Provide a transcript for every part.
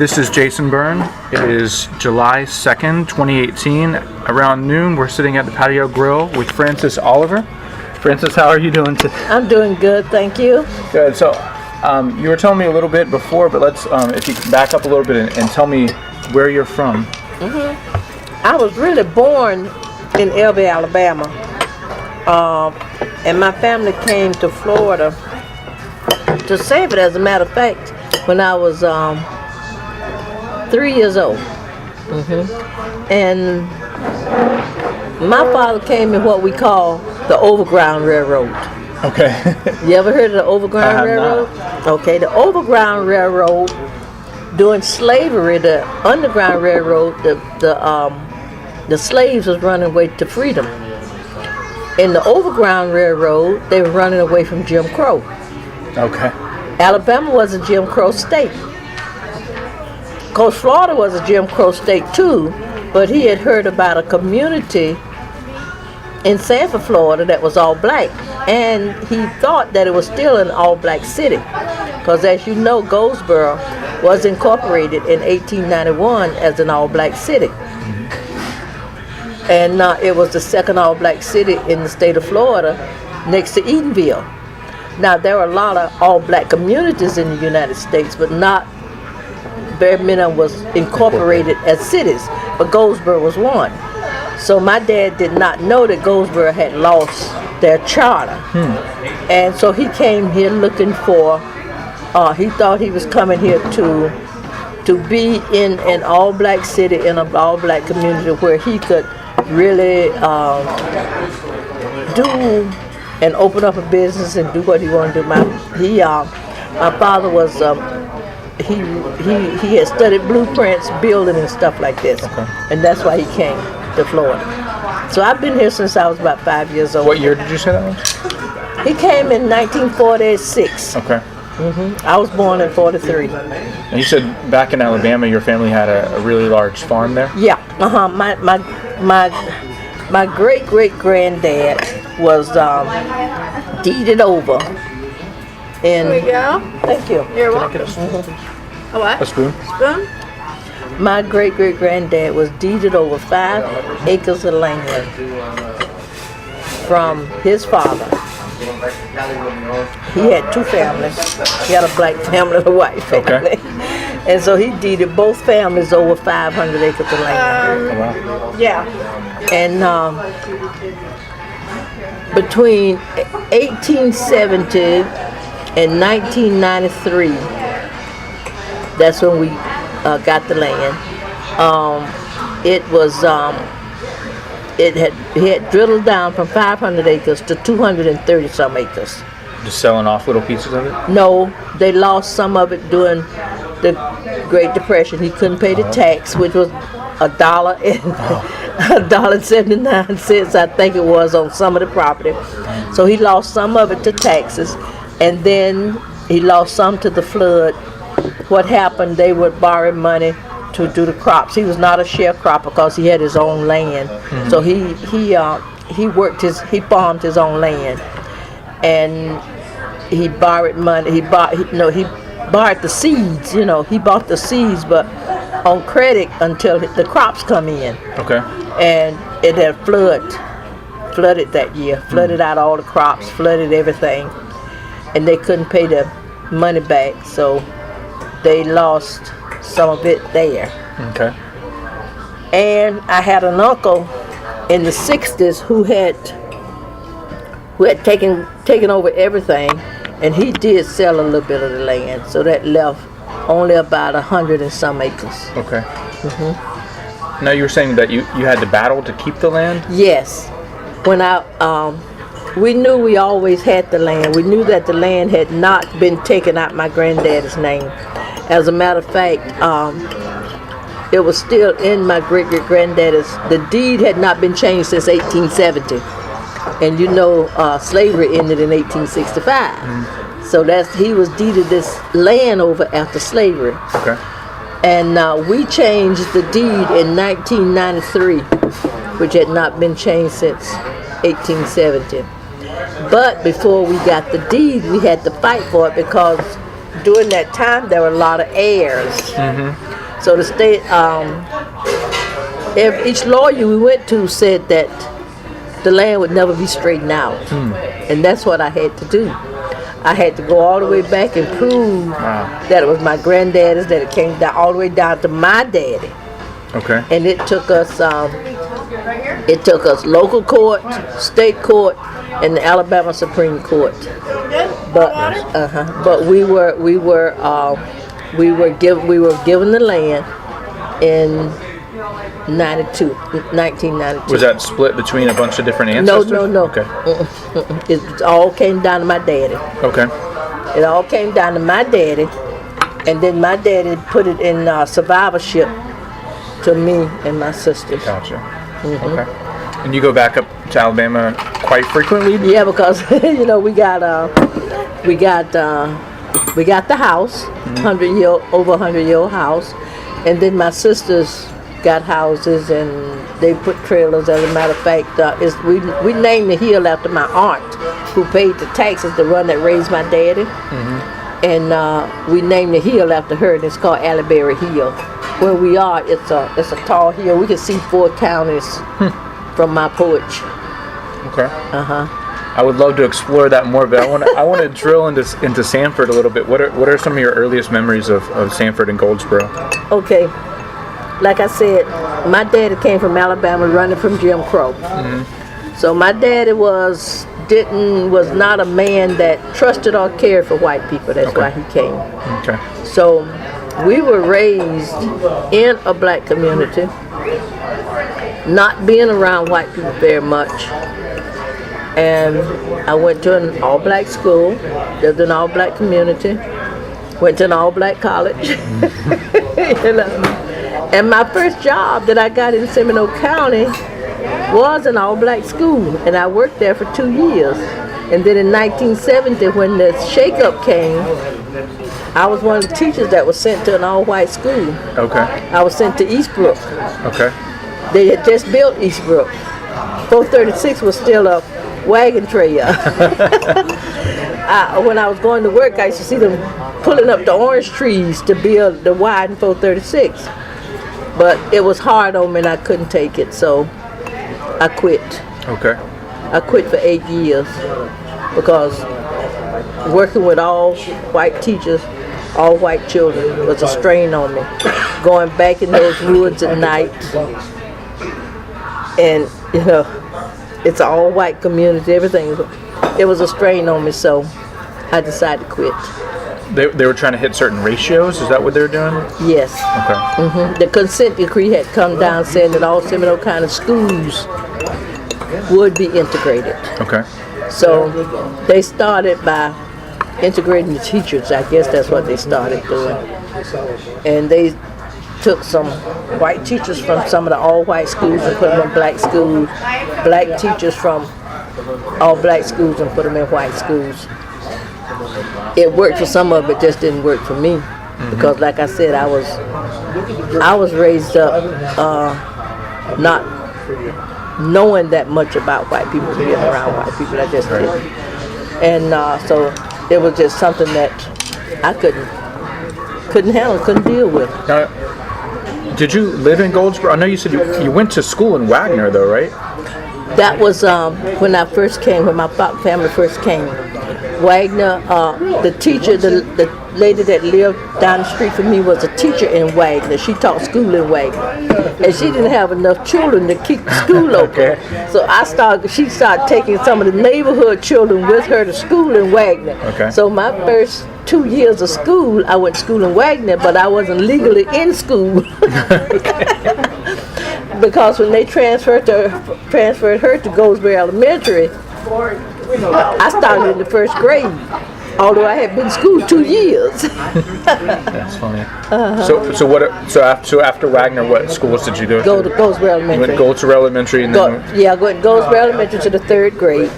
This is Jason Byrne. It is July 2nd, 2018. Around noon, we're sitting at the Patio Grill with Frances Oliver. Frances, how are you doing today? I'm doing good, thank you. Good. So, you were telling me a little bit before, but let's, if you could back up a little bit and tell me where you're from. I was really born in Elby, Alabama, and my family came to Florida to Sanford, as a matter of fact, when I was 3 years old. And my father came in what we call the Overground Railroad. Okay. You ever heard of the Overground Railroad? Not. Okay, the Overground Railroad, during slavery, the Underground Railroad, the slaves was running away to freedom. In the Overground Railroad, they were running away from Jim Crow. Okay. Alabama was a Jim Crow state. Of course, Florida was a Jim Crow state too, but he had heard about a community in Sanford, Florida that was all black, and he thought that it was still an all black city, because as you know, Goldsboro was incorporated in 1891 as an all black city, and it was the second all black city in the state of Florida, next to Edenville. Now, there are a lot of all black communities in the United States, but not very many was incorporated as cities, but Goldsboro was one. So my dad did not know that Goldsboro had lost their charter. And so he came here looking for, he thought he was coming here to be in an all black city, in an all black community where he could really do and open up a business and do what he wanted to do. My father was, he had studied blueprints, building and stuff like this. Okay. And that's why he came to Florida. So I've been here since I was about 5 years old. What year did you say that was? He came in 1946. Okay. I was born in 43. And you said back in Alabama, your family had a really large farm there? Yeah. My great granddad was deeded over. Here we go. Thank you. You're welcome. A what? A spoon? Spoon? My great granddad was deeded over 5 acres of land from his father. He had 2 families. He had a black family and a white family. Okay. And so he deeded both families over 500 acres of land. Oh, wow. Yeah. And between 1870 and 1993, that's when we got the land. It was he had drilled down from 500 acres to 230 some acres. Just selling off little pieces of it? No, they lost some of it during the Great Depression. He couldn't pay the tax, which was $1.79, I think it was, on some of the property. So he lost some of it to taxes, and then he lost some to the flood. What happened, they would borrow money to do the crops. He was not a sharecropper because he had his own land. So he farmed his own land, and he borrowed money. He borrowed the seeds. He bought the seeds, but on credit until the crops come in. Okay. And it had flooded that year, flooded out all the crops, flooded everything, and they couldn't pay the money back, so they lost some of it there. Okay. And I had an uncle in the 60s who had taken over everything, and he did sell a little bit of the land, so that left only about 100 and some acres. Okay. Now you were saying that you had to battle to keep the land? Yes. When we knew we always had the land. We knew that the land had not been taken out my granddad's name. As a matter of fact, it was still in my great-great-granddad's. The deed had not been changed since 1870. And slavery ended in 1865. So he was deeded this land over after slavery. Okay. And we changed the deed in 1993, which had not been changed since 1870. But before we got the deed, we had to fight for it because during that time, there were a lot of heirs. So the state, each lawyer we went to said that the land would never be straightened out. And that's what I had to do. I had to go all the way back and prove that it was my granddaddy's, that it came down all the way down to my daddy. Okay. And it took us local court, state court, and the Alabama Supreme Court. But we were given the land in 1992. Was that split between a bunch of different ancestors? No. Okay. It all came down to my daddy. Okay. It all came down to my daddy, and then my daddy put it in survivorship to me and my sisters. Gotcha. Okay. And you go back up to Alabama quite frequently? Yeah, because we got the house, over 100-year-old house, and then my sisters got houses and they put trailers. As a matter of fact, we named the hill after my aunt, who paid the taxes, the one that raised my daddy, and we named the hill after her, and it's called Alliberry Hill. Where we are, it's a tall hill. We can see 4 counties from my porch. Okay. I would love to explore that more, but I want to drill into Sanford a little bit. What are some of your earliest memories of Sanford and Goldsboro? Okay. Like I said, my daddy came from Alabama, running from Jim Crow. So my daddy was not a man that trusted or cared for white people. That's why he came. Okay. So we were raised in a black community, not being around white people very much. And I went to an all-black school, lived in an all-black community, went to an all-black college. And my first job that I got in Seminole County was an all-black school, and I worked there for 2 years. And then in 1970, when the shake-up came, I was one of the teachers that was sent to an all-white school. Okay. I was sent to Eastbrook. Okay. They had just built Eastbrook. 436 was still a wagon trail. When I was going to work, I used to see them pulling up the orange trees to build the widen 436. But it was hard on me and I couldn't take it, so I quit. Okay. I quit for 8 years because working with all white teachers, all white children was a strain on me. Going back in those woods at night, and it's an all white community, everything. It was a strain on me, so I decided to quit. They were trying to hit certain ratios? Is that what they were doing? Yes. Okay. The consent decree had come down saying that all Seminole County schools would be integrated. Okay. So they started by integrating the teachers. I guess that's what they started doing. And they took some white teachers from some of the all-white schools and put them in black schools. Black teachers from all black schools and put them in white schools. It worked for some of it, just didn't work for me. Because like I said, I was raised up not knowing that much about white people, being around white people. I just didn't. And so it was just something that I couldn't handle, couldn't deal with. Now, did you live in Goldsboro? I know you said you went to school in Wagner, though, right? That was when I first came, when my family first came. Wagner, the teacher, the lady that lived down the street from me was a teacher in Wagner. She taught school in Wagner, and she didn't have enough children to keep the school open. So she started taking some of the neighborhood children with her to school in Wagner. Okay. So my first 2 years of school, I went to school in Wagner, but I wasn't legally in school. Because when they transferred her to Goldsboro Elementary, I started in the first grade, although I had been in school 2 years. That's funny. So after Wagner, what schools did you go to? Go to Goldsboro Elementary. You went to Goldsboro Elementary, and then I went to Goldsboro Elementary to the 3rd grade,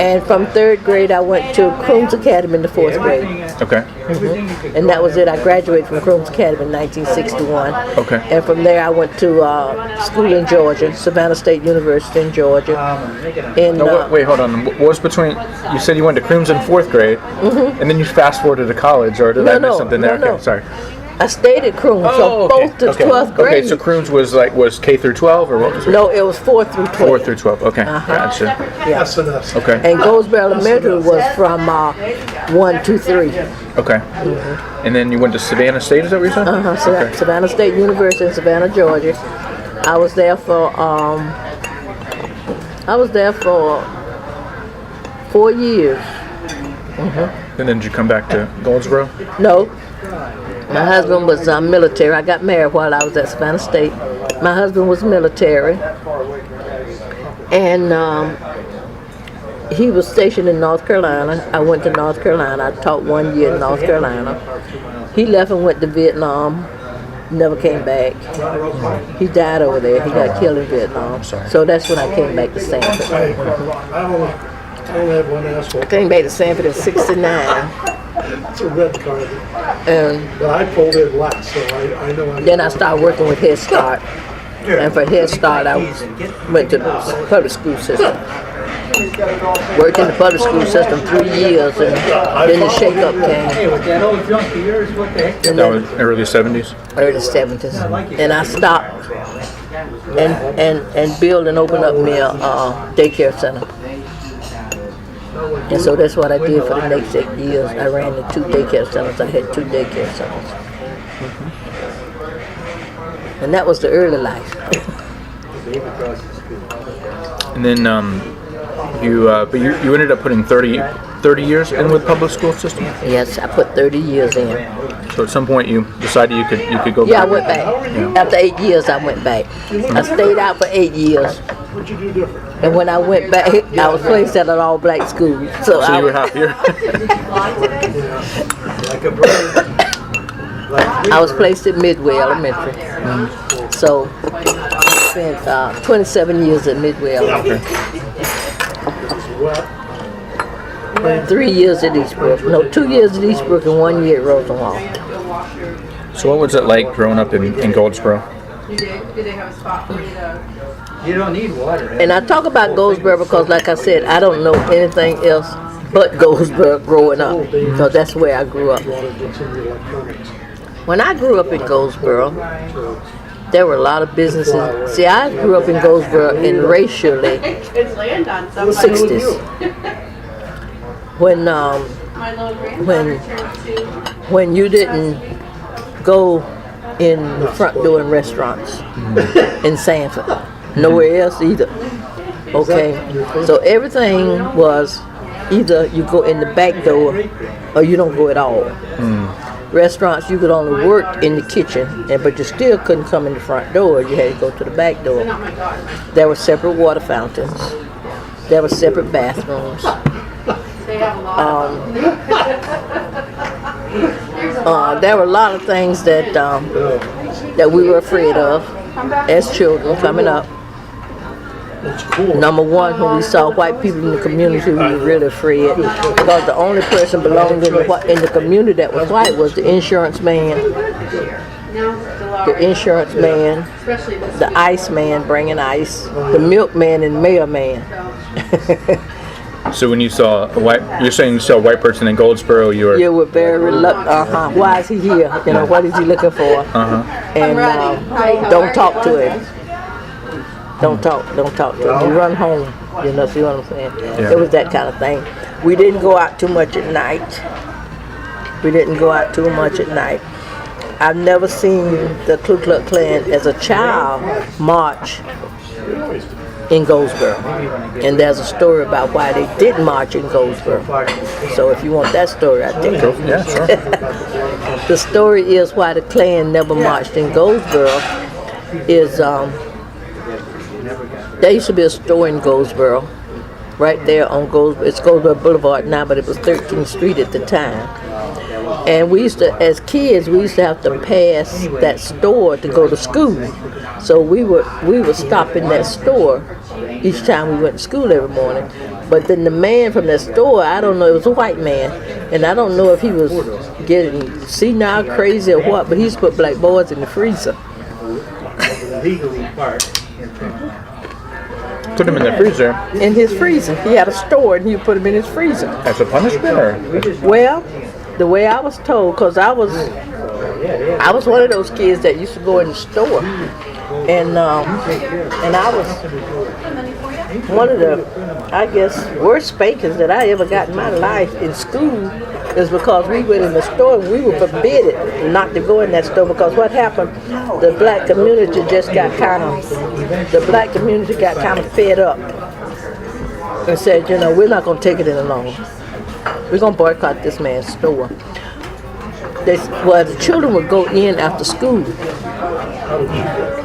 And from 3rd grade, I went to Crooms Academy in the 4th grade. Okay. And that was it. I graduated from Crooms Academy in 1961. Okay. And from there, I went to school in Georgia, Savannah State University in Georgia. And, No, wait, hold on. What was between? You said you went to Crooms in 4th grade, and then you fast forwarded to college, or did I miss something there? No. Okay, sorry. I stayed at Crooms, so okay. both the Okay. 12th grade. Okay, so Crooms was K through 12, or what was it? No, it was 4 through 12. 4 through 12. Okay, gotcha. Yeah. Okay. And Goldsboro Elementary was from 1 to 3. Okay. And then you went to Savannah State, is that what you're saying? So Savannah State University in Savannah, Georgia. I was there for 4 years. And then did you come back to Goldsboro? No. My husband was military. I got married while I was at Savannah State. My husband was military. And he was stationed in North Carolina. I went to North Carolina. I taught 1 year in North Carolina. He left and went to Vietnam. Never came back. He died over there. He got killed in Vietnam. So that's when I came back to Sanford. I came back to Sanford in '69. It's a red card. But I pulled in last, so I know. Then I started working with Head Start. And for Head Start, I went to the public school system. Worked in the public school system 3 years, and then the shake-up came. That was early 70s? Early 70s. And I stopped and built and opened up me a daycare center. And so that's what I did for the next 8 years. I ran the 2 daycare centers. I had 2 daycare centers. And that was the early life. And then you ended up putting 30 years in with public school system? Yes, I put 30 years in. So at some point you decided you could go back? Yeah, I went back. Yeah. After 8 years, I went back. I stayed out for 8 years. What'd you do different? And when I went back, I was placed at an all-black school. So you were happier? Like a bird. I was placed at Midway Elementary. So I spent 27 years at Midway Elementary. 3 years at Eastbrook. No, 2 years at Eastbrook and 1 year at Rosenwald. So what was it like growing up in Goldsboro? You don't need water. And I talk about Goldsboro because, like I said, I don't know anything else but Goldsboro growing up, because that's where I grew up. When I grew up in Goldsboro, there were a lot of businesses. See, I grew up in Goldsboro in racially 60s. When you didn't go in the front door in restaurants in Sanford, nowhere else either. Okay, so everything was either you go in the back door or you don't go at all. Restaurants, you could only work in the kitchen, but you still couldn't come in the front door. You had to go to the back door. There were separate water fountains. There were separate bathrooms. There were a lot of things that we were afraid of as children coming up. Number one, when we saw white people in the community, we were really afraid, because the only person belonged in the community that was white was the insurance man, the ice man bringing ice, the milkman and mailman. So when you saw you're saying you saw a white person in Goldsboro, you were very reluctant. Why is he here? You know, what is he looking for? And don't talk to him. Don't talk to him. You run home. You know, see what I'm saying? Yeah. It was that kind of thing. We didn't go out too much at night. I've never seen the Ku Klux Klan as a child march in Goldsboro. And there's a story about why they didn't march in Goldsboro. So if you want that story, I'll take it. Yeah, sure. The story is why the Klan never marched in Goldsboro is there used to be a store in Goldsboro, right there on Goldsboro. It's Goldsboro Boulevard now, but it was 13th Street at the time. And we used to, as kids, we used to have to pass that store to go to school. So we would stop in that store each time we went to school every morning. But then the man from that store, I don't know, it was a white man, and I don't know if he was getting senile, crazy, or what, but he used to put black boys in the freezer. Legally parked. Put them in the freezer In his freezer. He had a store, and he would put them in his freezer. as a punishment, or Well, the way I was told, because I was one of those kids that used to go in the store, and I was one of the, I guess, worst spankings that I ever got in my life in school is because we went in the store and we were forbidden not to go in that store, because what happened, the black community got kind of fed up and said, we're not going to take it any longer. We're going to boycott this man's store. The children would go in after school,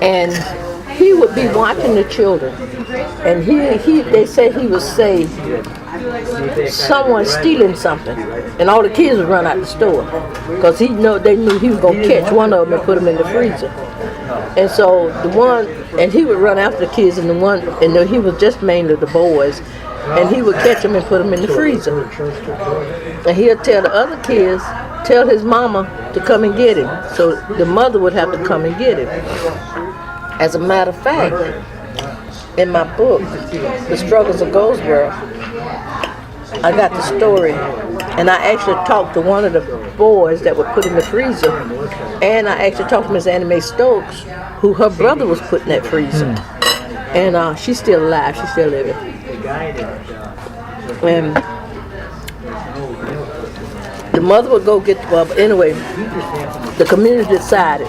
and he would be watching the children, and they said he would say, someone stealing something, and all the kids would run out the store, because they knew he was going to catch one of them and put them in the freezer. And so he would run after the kids, and he was just mainly the boys, and he would catch them and put them in the freezer. And he'd tell the other kids, tell his mama to come and get him. So the mother would have to come and get him. As a matter of fact, in my book, The Struggles of Goldsboro, I got the story, and I actually talked to one of the boys that were put in the freezer, and I actually talked to Miss Annie Mae Stokes, who her brother was put in that freezer. And she's still alive, she's still living. And the mother would go get, anyway, the community decided,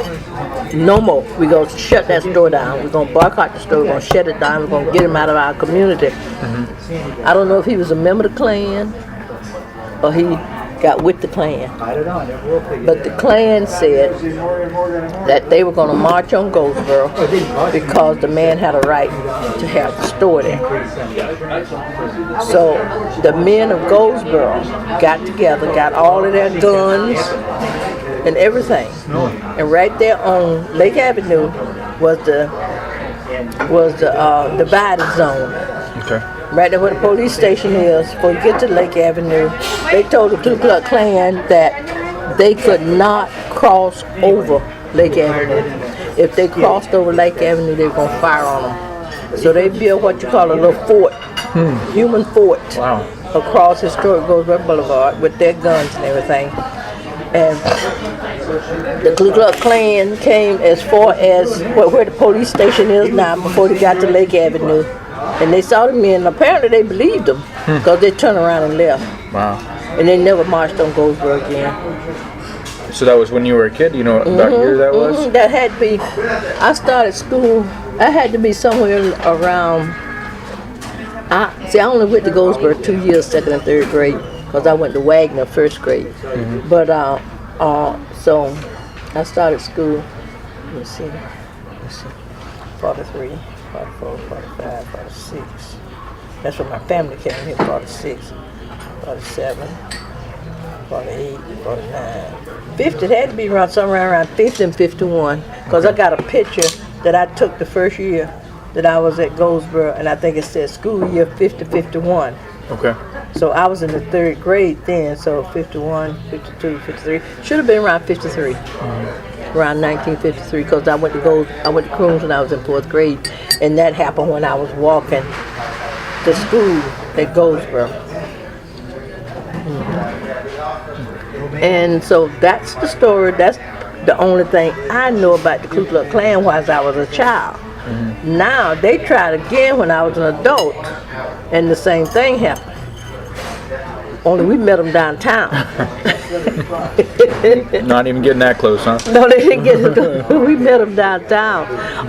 no more. We're going to shut that store down. We're going to boycott the store. We're going to shut it down. We're going to get him out of our community. Mm-hmm. I don't know if he was a member of the Klan or he got with the Klan. I don't know. I never will figure But the Klan said that they were going to march on Goldsboro because the man had a right to have the store there. So the men of Goldsboro got together, got all of their guns and everything. And right there on Lake Avenue was the divided zone. okay. Right there where the police station is, before you get to Lake Avenue, they told the Ku Klux Klan that they could not cross over Lake Avenue. If they crossed over Lake Avenue, they were going to fire on them. So they built what you call a little fort, human fort, Wow. across historic Goldsboro Boulevard with their guns and everything. And the Ku Klux Klan came as far as where the police station is now before they got to Lake Avenue. And they saw the men, and apparently they believed them, because they turned around and left. Wow. And they never marched on Goldsboro again. So that was when you were a kid? You know what year that was? That had to be, I started school, I had to be somewhere around, I only went to Goldsboro 2 years, 2nd and 3rd grade, because I went to Wagner 1st grade. Mm-hmm. But, so I started school, let's see, 43. 44, 45, 46. That's when my family came here, 46, 47, 48, 49. 50, it had to be somewhere around 50 and 51, because I got a picture that I took the first year that I was at Goldsboro, and I think it said school year 50, 51. Okay. So I was in the 3rd grade then, so 51, 52, 53. Should have been around 53. Around 1953, because I went to Crooms when I was in 4th grade, and that happened when I was walking to school at Goldsboro. And so that's the story. That's the only thing I know about the Ku Klux Klan while I was a child. Now they tried again when I was an adult, and the same thing happened. Only we met them downtown. Not even getting that close, huh? No, they didn't get it. We met them downtown.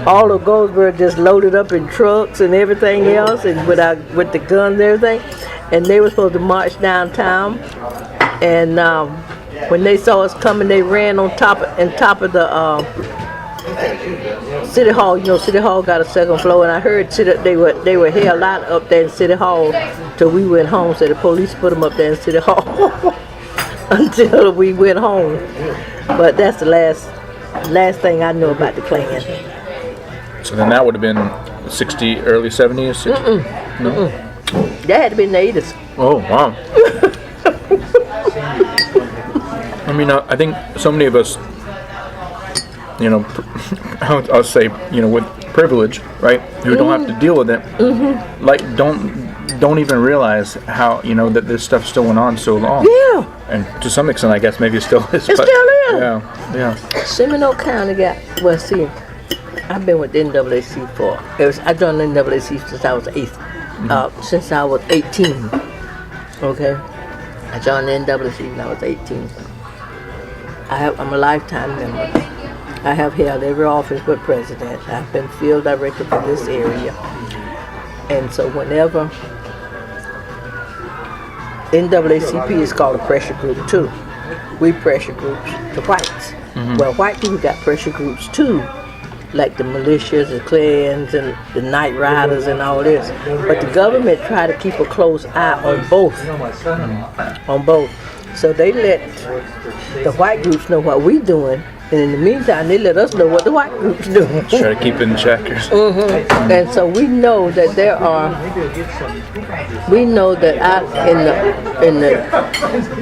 All of Goldsboro just loaded up in trucks and everything else, and with the guns and everything. And they were supposed to march downtown. And when they saw us coming, they ran on top of the City Hall. You know, City Hall got a 2nd floor, and I heard they were held out up there in City Hall till we went home. So the police put them up there in City Hall until we went home. But that's the last thing I know about the Klan. So then that would have been early 70s? No? That had to be in the 80s. Oh, wow. I mean, I think so many of us, you know, I'll say, you know, with privilege, right, who don't have to deal with it, like, don't even realize how, you know, that this stuff still went on so long. Yeah. And to some extent, I guess maybe it still is. It still is. Yeah, yeah. Seminole County got, well, see, I've been with the NAAC I joined the NAAC since I was since I was 18. Okay? I joined the NAAC when I was 18. I'm a lifetime member. I have held every office but president. I've been field director for this area. And so whenever NAACP is called a pressure group too. We pressure groups the whites. Well, white people got pressure groups too, like the militias, the Klans, and the night riders and all this. But the government tried to keep a close eye on both. On both. So they let the white groups know what we're doing, and in the meantime, they let us know what the white groups doing. Try to keep it in check. And so we know that out in the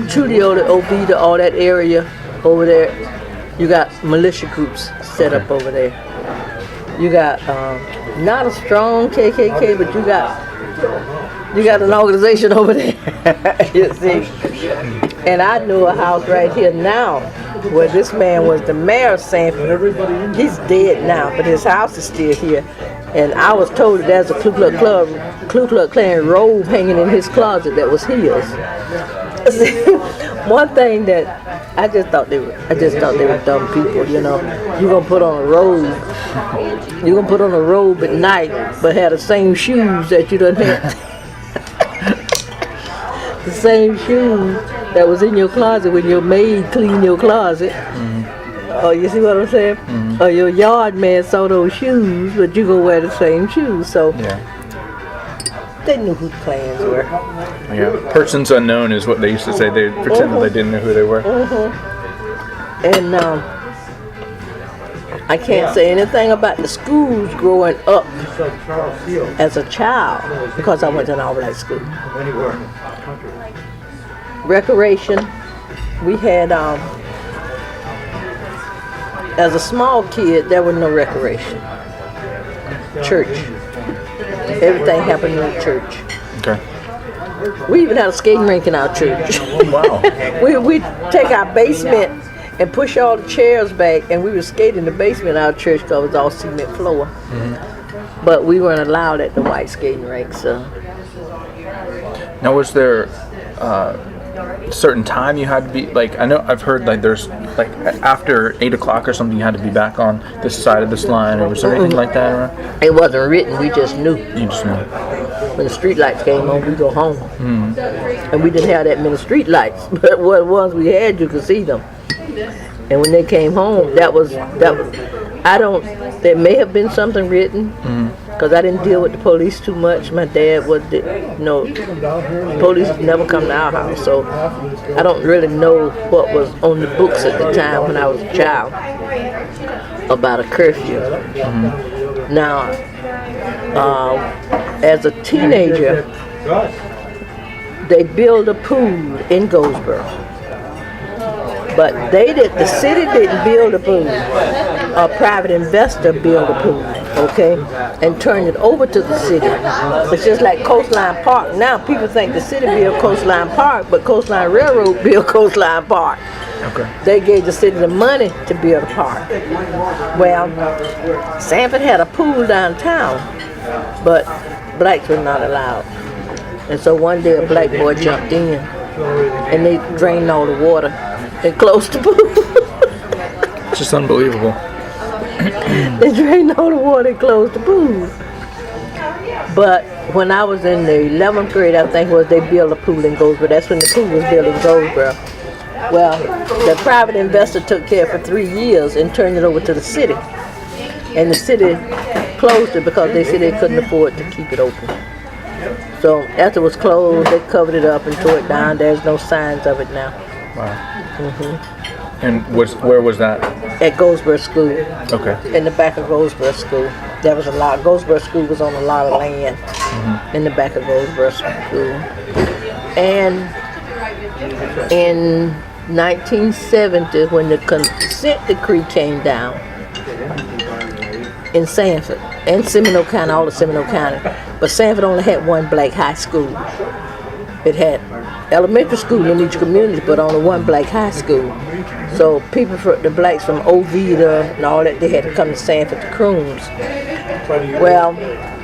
Trudio, the Ovida, all that area over there, you got militia groups set up over there. You got not a strong KKK, but you got an organization over there. You see. And I know a house right here now where this man was the mayor of Sanford. He's dead now, but his house is still here. And I was told that there's a Ku Klux Klan robe hanging in his closet that was his. One thing that I just thought they were dumb people, you know. You're gonna put on a robe at night, but have the same shoes that you done had. The same shoes that was in your closet when your maid cleaned your closet. Oh, you see what I'm saying? Or your yard man saw those shoes, but you gonna wear the same shoes. So they knew who the Klans were. Yeah, persons unknown is what they used to say. They pretended they didn't know who they were. And I can't say anything about the schools growing up as a child because I went to an all-black school. Recreation, we had, as a small kid, there was no recreation. Church. Everything happened in the church. Okay. We even had a skating rink in our church. Wow. we take our basement and push all the chairs back, and we would skate in the basement of our church because it was all cement floor. But we weren't allowed at the white skating rink, so. Now, was there certain time you had to be, like, I know I've heard like there's like after 8 o'clock or something you had to be back on this side of this line, or was there anything like that around? It wasn't written, we just knew. You just knew. When the street lights came on, we go home. And we didn't have that many street lights, but what ones we had, you could see them. And when they came home, there may have been something written, because I didn't deal with the police too much. My dad police never come to our house, so I don't really know what was on the books at the time when I was a child about a curfew. Now, as a teenager, they built a pool in Goldsboro. But the city didn't build a pool. A private investor built a pool, okay, and turned it over to the city. It's just like Coastline Park. Now people think the city built Coastline Park, but Coastline Railroad built Coastline Park. Okay. They gave the city the money to build a park. Well, Sanford had a pool downtown, but blacks were not allowed. And so one day a black boy jumped in, and they drained all the water and closed the pool. It's just unbelievable. They drained all the water and closed the pool. But when I was in the 11th grade, I think they built a pool in Goldsboro. That's when the pool was built in Goldsboro. Well, the private investor took care for 3 years and turned it over to the city. And the city closed it because they said they couldn't afford to keep it open. So after it was closed, they covered it up and tore it down. There's no signs of it now. Wow. And where was that? At Goldsboro School. Okay. In the back of Goldsboro School. There was a lot. Goldsboro School was on a lot of land. in the back of Goldsboro School. And in 1970, when the consent decree came down in Sanford and Seminole County, all of Seminole County, but Sanford only had one black high school. It had elementary school in each community, but only one black high school. So people, the blacks from Oviedo and all that, they had to come to Sanford to Crooms. Well,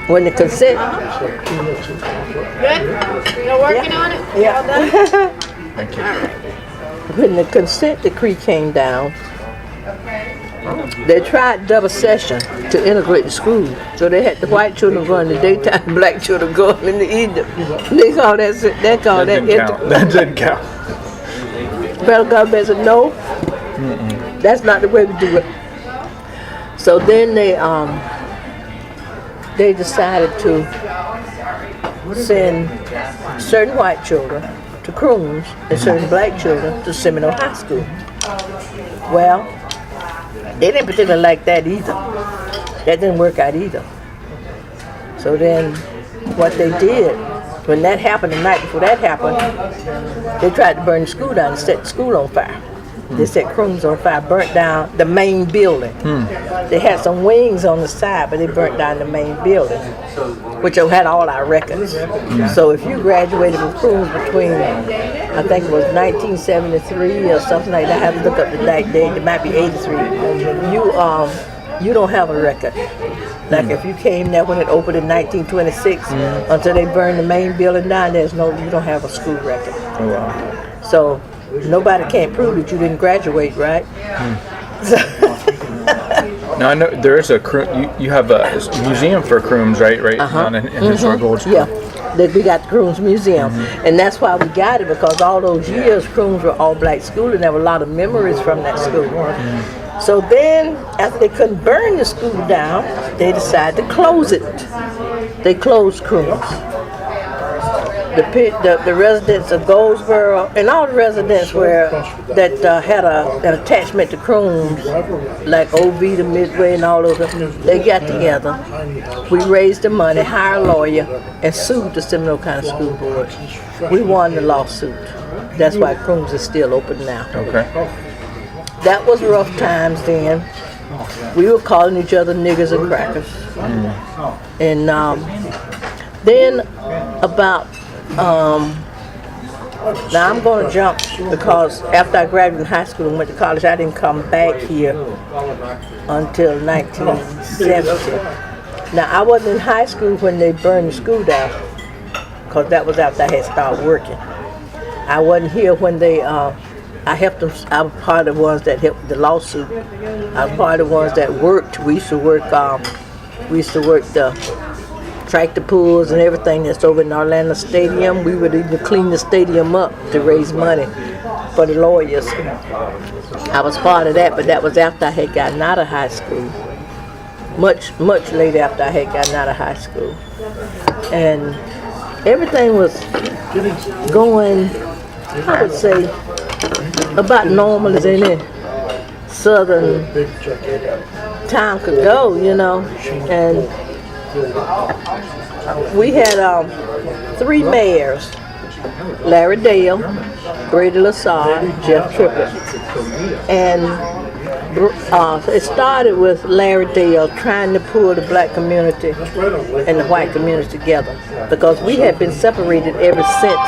when the consent... Good? You're working on it? Yeah. All done? Thank you. When the consent decree came down, they tried double session to integrate the school. So they had the white children go in the daytime, the black children go in the evening. They call that That didn't count. Federal government said no, that's not the way we do it. So then they decided to send certain white children to Crooms and certain black children to Seminole High School. Well, they didn't particularly like that either. That didn't work out either. So then what they did, when that happened, the night before that happened, they tried to burn the school down and set the school on fire. They set Crooms on fire, burnt down the main building. They had some wings on the side, but they burnt down the main building, which had all our records. So if you graduated from Crooms between, I think it was 1973 or something like that, I have to look up the date, it might be 83, you don't have a record. Like if you came there when it opened in 1926, until they burned the main building down, you don't have a school record. Oh, wow. So nobody can't prove that you didn't graduate, right? Now I know there is you have a museum for Crooms, right? Down in historic Goldsboro. Yeah, we got the Crooms Museum, and that's why we got it, because all those years Crooms were all black school, and there were a lot of memories from that school. So then, after they couldn't burn the school down, they decided to close it. They closed Crooms. The residents of Goldsboro and all the residents that had an attachment to Crooms, like Oviedo, Midway, and all those, they got together. We raised the money, hired a lawyer, and sued the Seminole County School Board. We won the lawsuit. That's why Crooms is still open now. Okay. That was rough times then. We were calling each other niggers and crackers. And then about now I'm going to jump, because after I graduated high school and went to college, I didn't come back here until 1970. Now I wasn't in high school when they burned the school down, because that was after I had started working. I wasn't here when they, I helped them. I was part of the ones that helped the lawsuit. I was part of the ones that worked. We used to work the tractor pulls and everything that's over in Orlando Stadium. We would even clean the stadium up to raise money for the lawyers. I was part of that, but that was after I had gotten out of high school. Much later after I had gotten out of high school. And everything was going, I would say, about normal as any southern town could go, And we had 3 mayors: Larry Dale, Brady Lassard, Jeff Triplett. And it started with Larry Dale trying to pull the black community and the white community together, because we had been separated ever since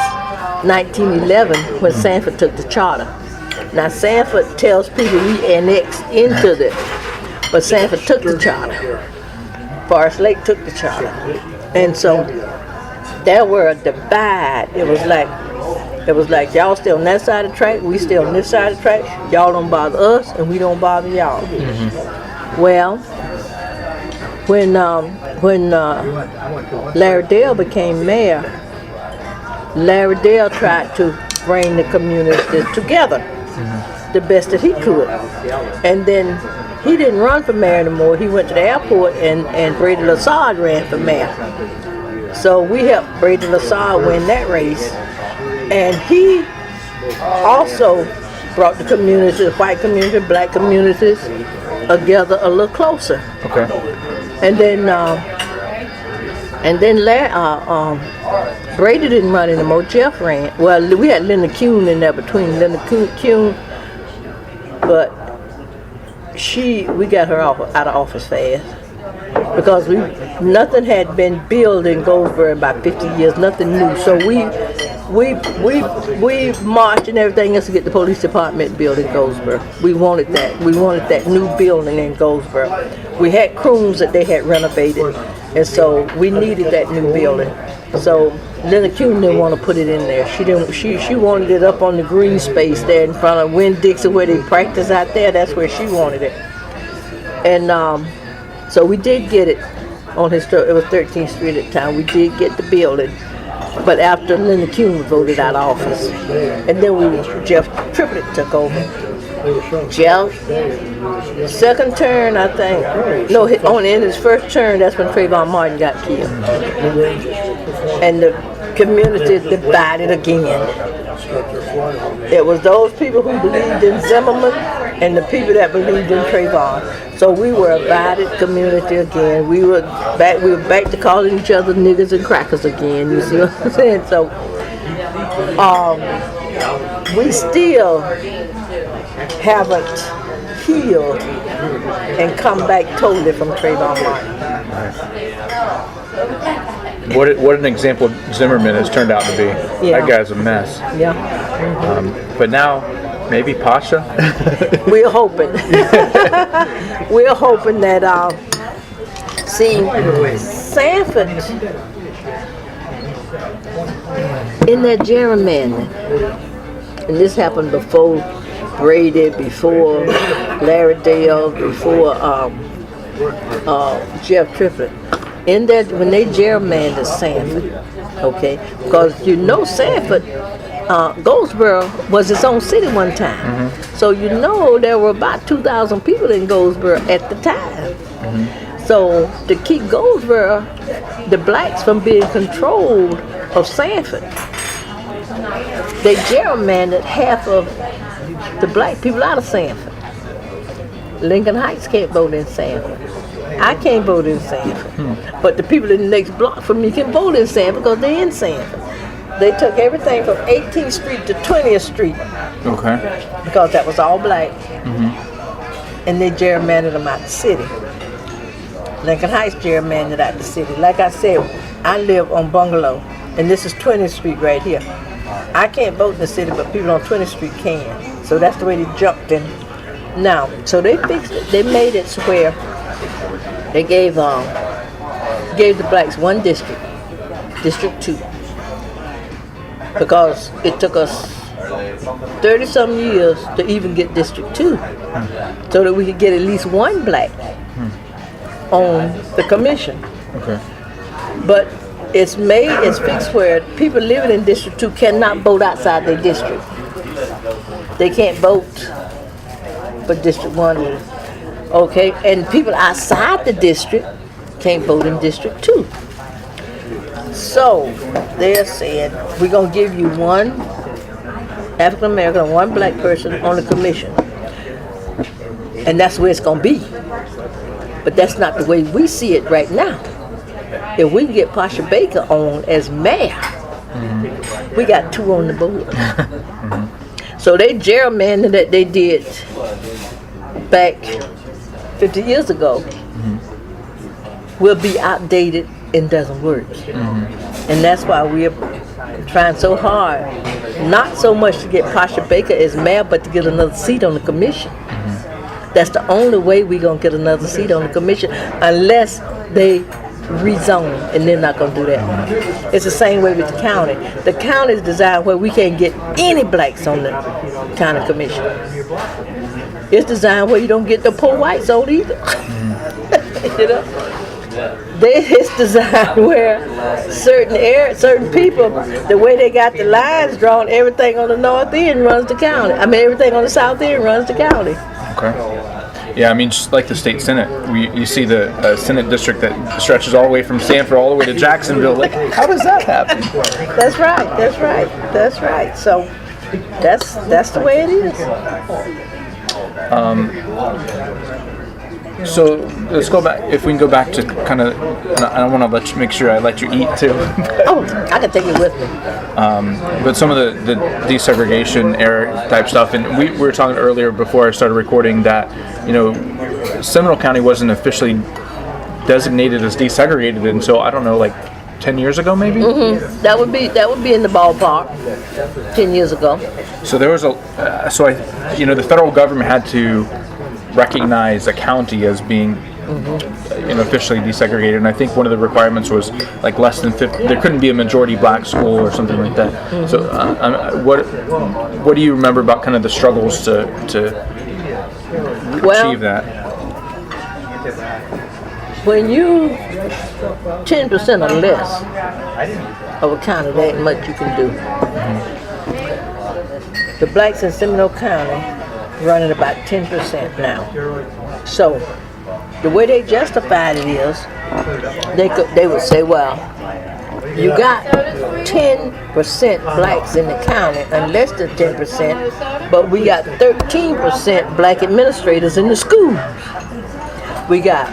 1911 when Sanford took the charter. Now Sanford tells people we annexed into it, but Sanford took the charter. Forest Lake took the charter. And so there were a divide. It was like y'all stay on that side of the track, we stay on this side of the track. Y'all don't bother us and we don't bother y'all. Well, when Larry Dale became mayor, Larry Dale tried to bring the community together the best that he could. And then he didn't run for mayor anymore. He went to the airport, and Brady Lassard ran for mayor. So we helped Brady Lassard win that race. And he also brought the community, the white community, black communities together a little closer. Okay. And then And then Brady didn't run anymore. Jeff ran. Well, we had Linda Kuhn in there between Linda Kuhn, but we got her out of office fast because nothing had been built in Goldsboro in about 50 years, nothing new. So we marched and everything else to get the police department built in Goldsboro. We wanted that. We wanted that new building in Goldsboro. We had Crooms that they had renovated, and so we needed that new building. So Linda Kuhn didn't want to put it in there. She didn't. She wanted it up on the green space there in front of Winn-Dixie where they practice out there. That's where she wanted it. And so we did get it on it was 13th Street at the time. We did get the building, but after Linda Kuhn was voted out of office, and then Jeff Triplett took over. Jeff, second term, I think. No, on the end of his first term, that's when Trayvon Martin got killed. And the community divided again. It was those people who believed in Zimmerman and the people that believed in Trayvon. So we were a divided community again. We were back to calling each other niggas and crackers again. You see what I'm saying? So we still haven't healed and come back totally from Trayvon Martin. What an example Zimmerman has turned out to be. Yeah. That guy's a mess. Yeah. But now, maybe Pasha? We're hoping. We're hoping that, Sanford, in that gerrymandering, and this happened before Brady, before Larry Dale, before Jeff Triplett. In that, when they gerrymandered Sanford, okay, because Sanford, Goldsboro was its own city one time. So there were about 2,000 people in Goldsboro at the time. So to keep Goldsboro, the blacks from being controlled of Sanford, they gerrymandered half of the black people out of Sanford. Lincoln Heights can't vote in Sanford. I can't vote in Sanford. But the people in the next block from me can vote in Sanford because they're in Sanford. They took everything from 18th Street to 20th Street. Okay. Because that was all black. And they gerrymandered them out the city. Lincoln Heights gerrymandered out the city. Like I said, I live on Bungalow, and this is 20th Street right here. I can't vote in the city, but people on 20th Street can. So that's the way they jumped in. Now, so they fixed it. They made it where they gave the blacks one district, District 2, because it took us 30-some years to even get District 2, so that we could get at least one black on the commission. Okay. But it's fixed where people living in District 2 cannot vote outside their district. They can't vote for District 1. Okay, and people outside the district can't vote in District 2. So they're saying, we're going to give you one African American and one black person on the commission. And that's where it's going to be. But that's not the way we see it right now. If we can get Pasha Baker on as mayor, we got 2 on the board. So they gerrymandered that they did back 50 years ago will be outdated and doesn't work. And that's why we're trying so hard, not so much to get Pasha Baker as mayor, but to get another seat on the commission. That's the only way we're going to get another seat on the commission, unless they rezone, and they're not going to do that. It's the same way with the county. The county is designed where we can't get any blacks on the county commission. It's designed where you don't get the poor whites on either. It's designed where certain people, the way they got the lines drawn, everything on the north end runs the county. Everything on the south end runs the county. Okay. Yeah, just like the state senate, you see the senate district that stretches all the way from Sanford all the way to Jacksonville. Like, how does that happen? That's right. So that's the way it is. So let's go back. If we can go back to kind of, I don't want to make sure I let you eat too. Oh, I can take it with me. But some of the desegregation era type stuff, and we were talking earlier before I started recording that, Seminole County wasn't officially designated as desegregated until, I don't know, like 10 years ago maybe? Mm-hmm. That would be in the ballpark 10 years ago. So there was the federal government had to recognize a county as being officially desegregated, and I think one of the requirements was like less than 50. There couldn't be a majority black school or something like that. Mm-hmm. So, what do you remember about kind of the struggles to achieve that? When you 10% or less of a county, there ain't much you can do. Mm-hmm. The blacks in Seminole County running about 10% now. So the way they justified it is, they would say, well, you got 10% blacks in the county, and less than 10%, but we got 13% black administrators in the schools. We got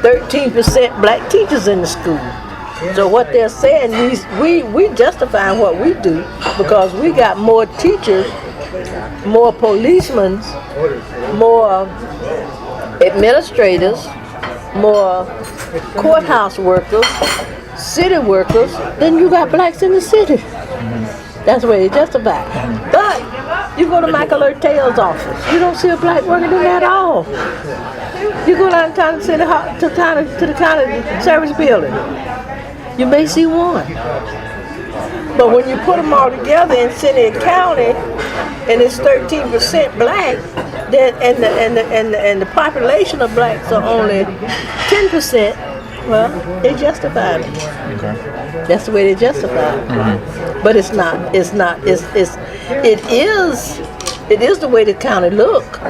13% black teachers in the school. So what they're saying, we justify what we do because we got more teachers, more policemen, more administrators, more courthouse workers, city workers than you got blacks in the city. That's the way they justify it. But you go to Michael Ertel's office, you don't see a black working in there at all. You go downtown to the county service building, you may see one. But when you put them all together in city and county, and it's 13% black, then and the population of blacks are only 10%. Well, they justify it. Okay. That's the way they justify it. Mm-hmm. But it is the way the county look,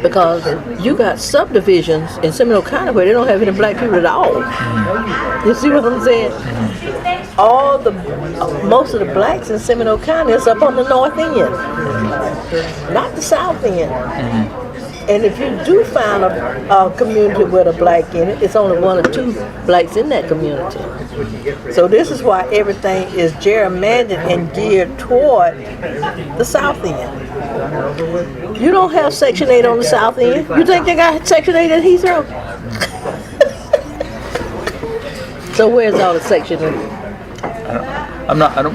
because you got subdivisions in Seminole County where they don't have any black people at all. Mm-hmm. You see what I'm saying? Mm-hmm. Most of the blacks in Seminole County is up on the north end, not the south end. Mm-hmm. And if you do find a community with a black in it, it's only one or two blacks in that community. So this is why everything is gerrymandered and geared toward the south end. You don't have Section 8 on the south end. You think they got Section 8 at Heathrow? So where's all the Section 8?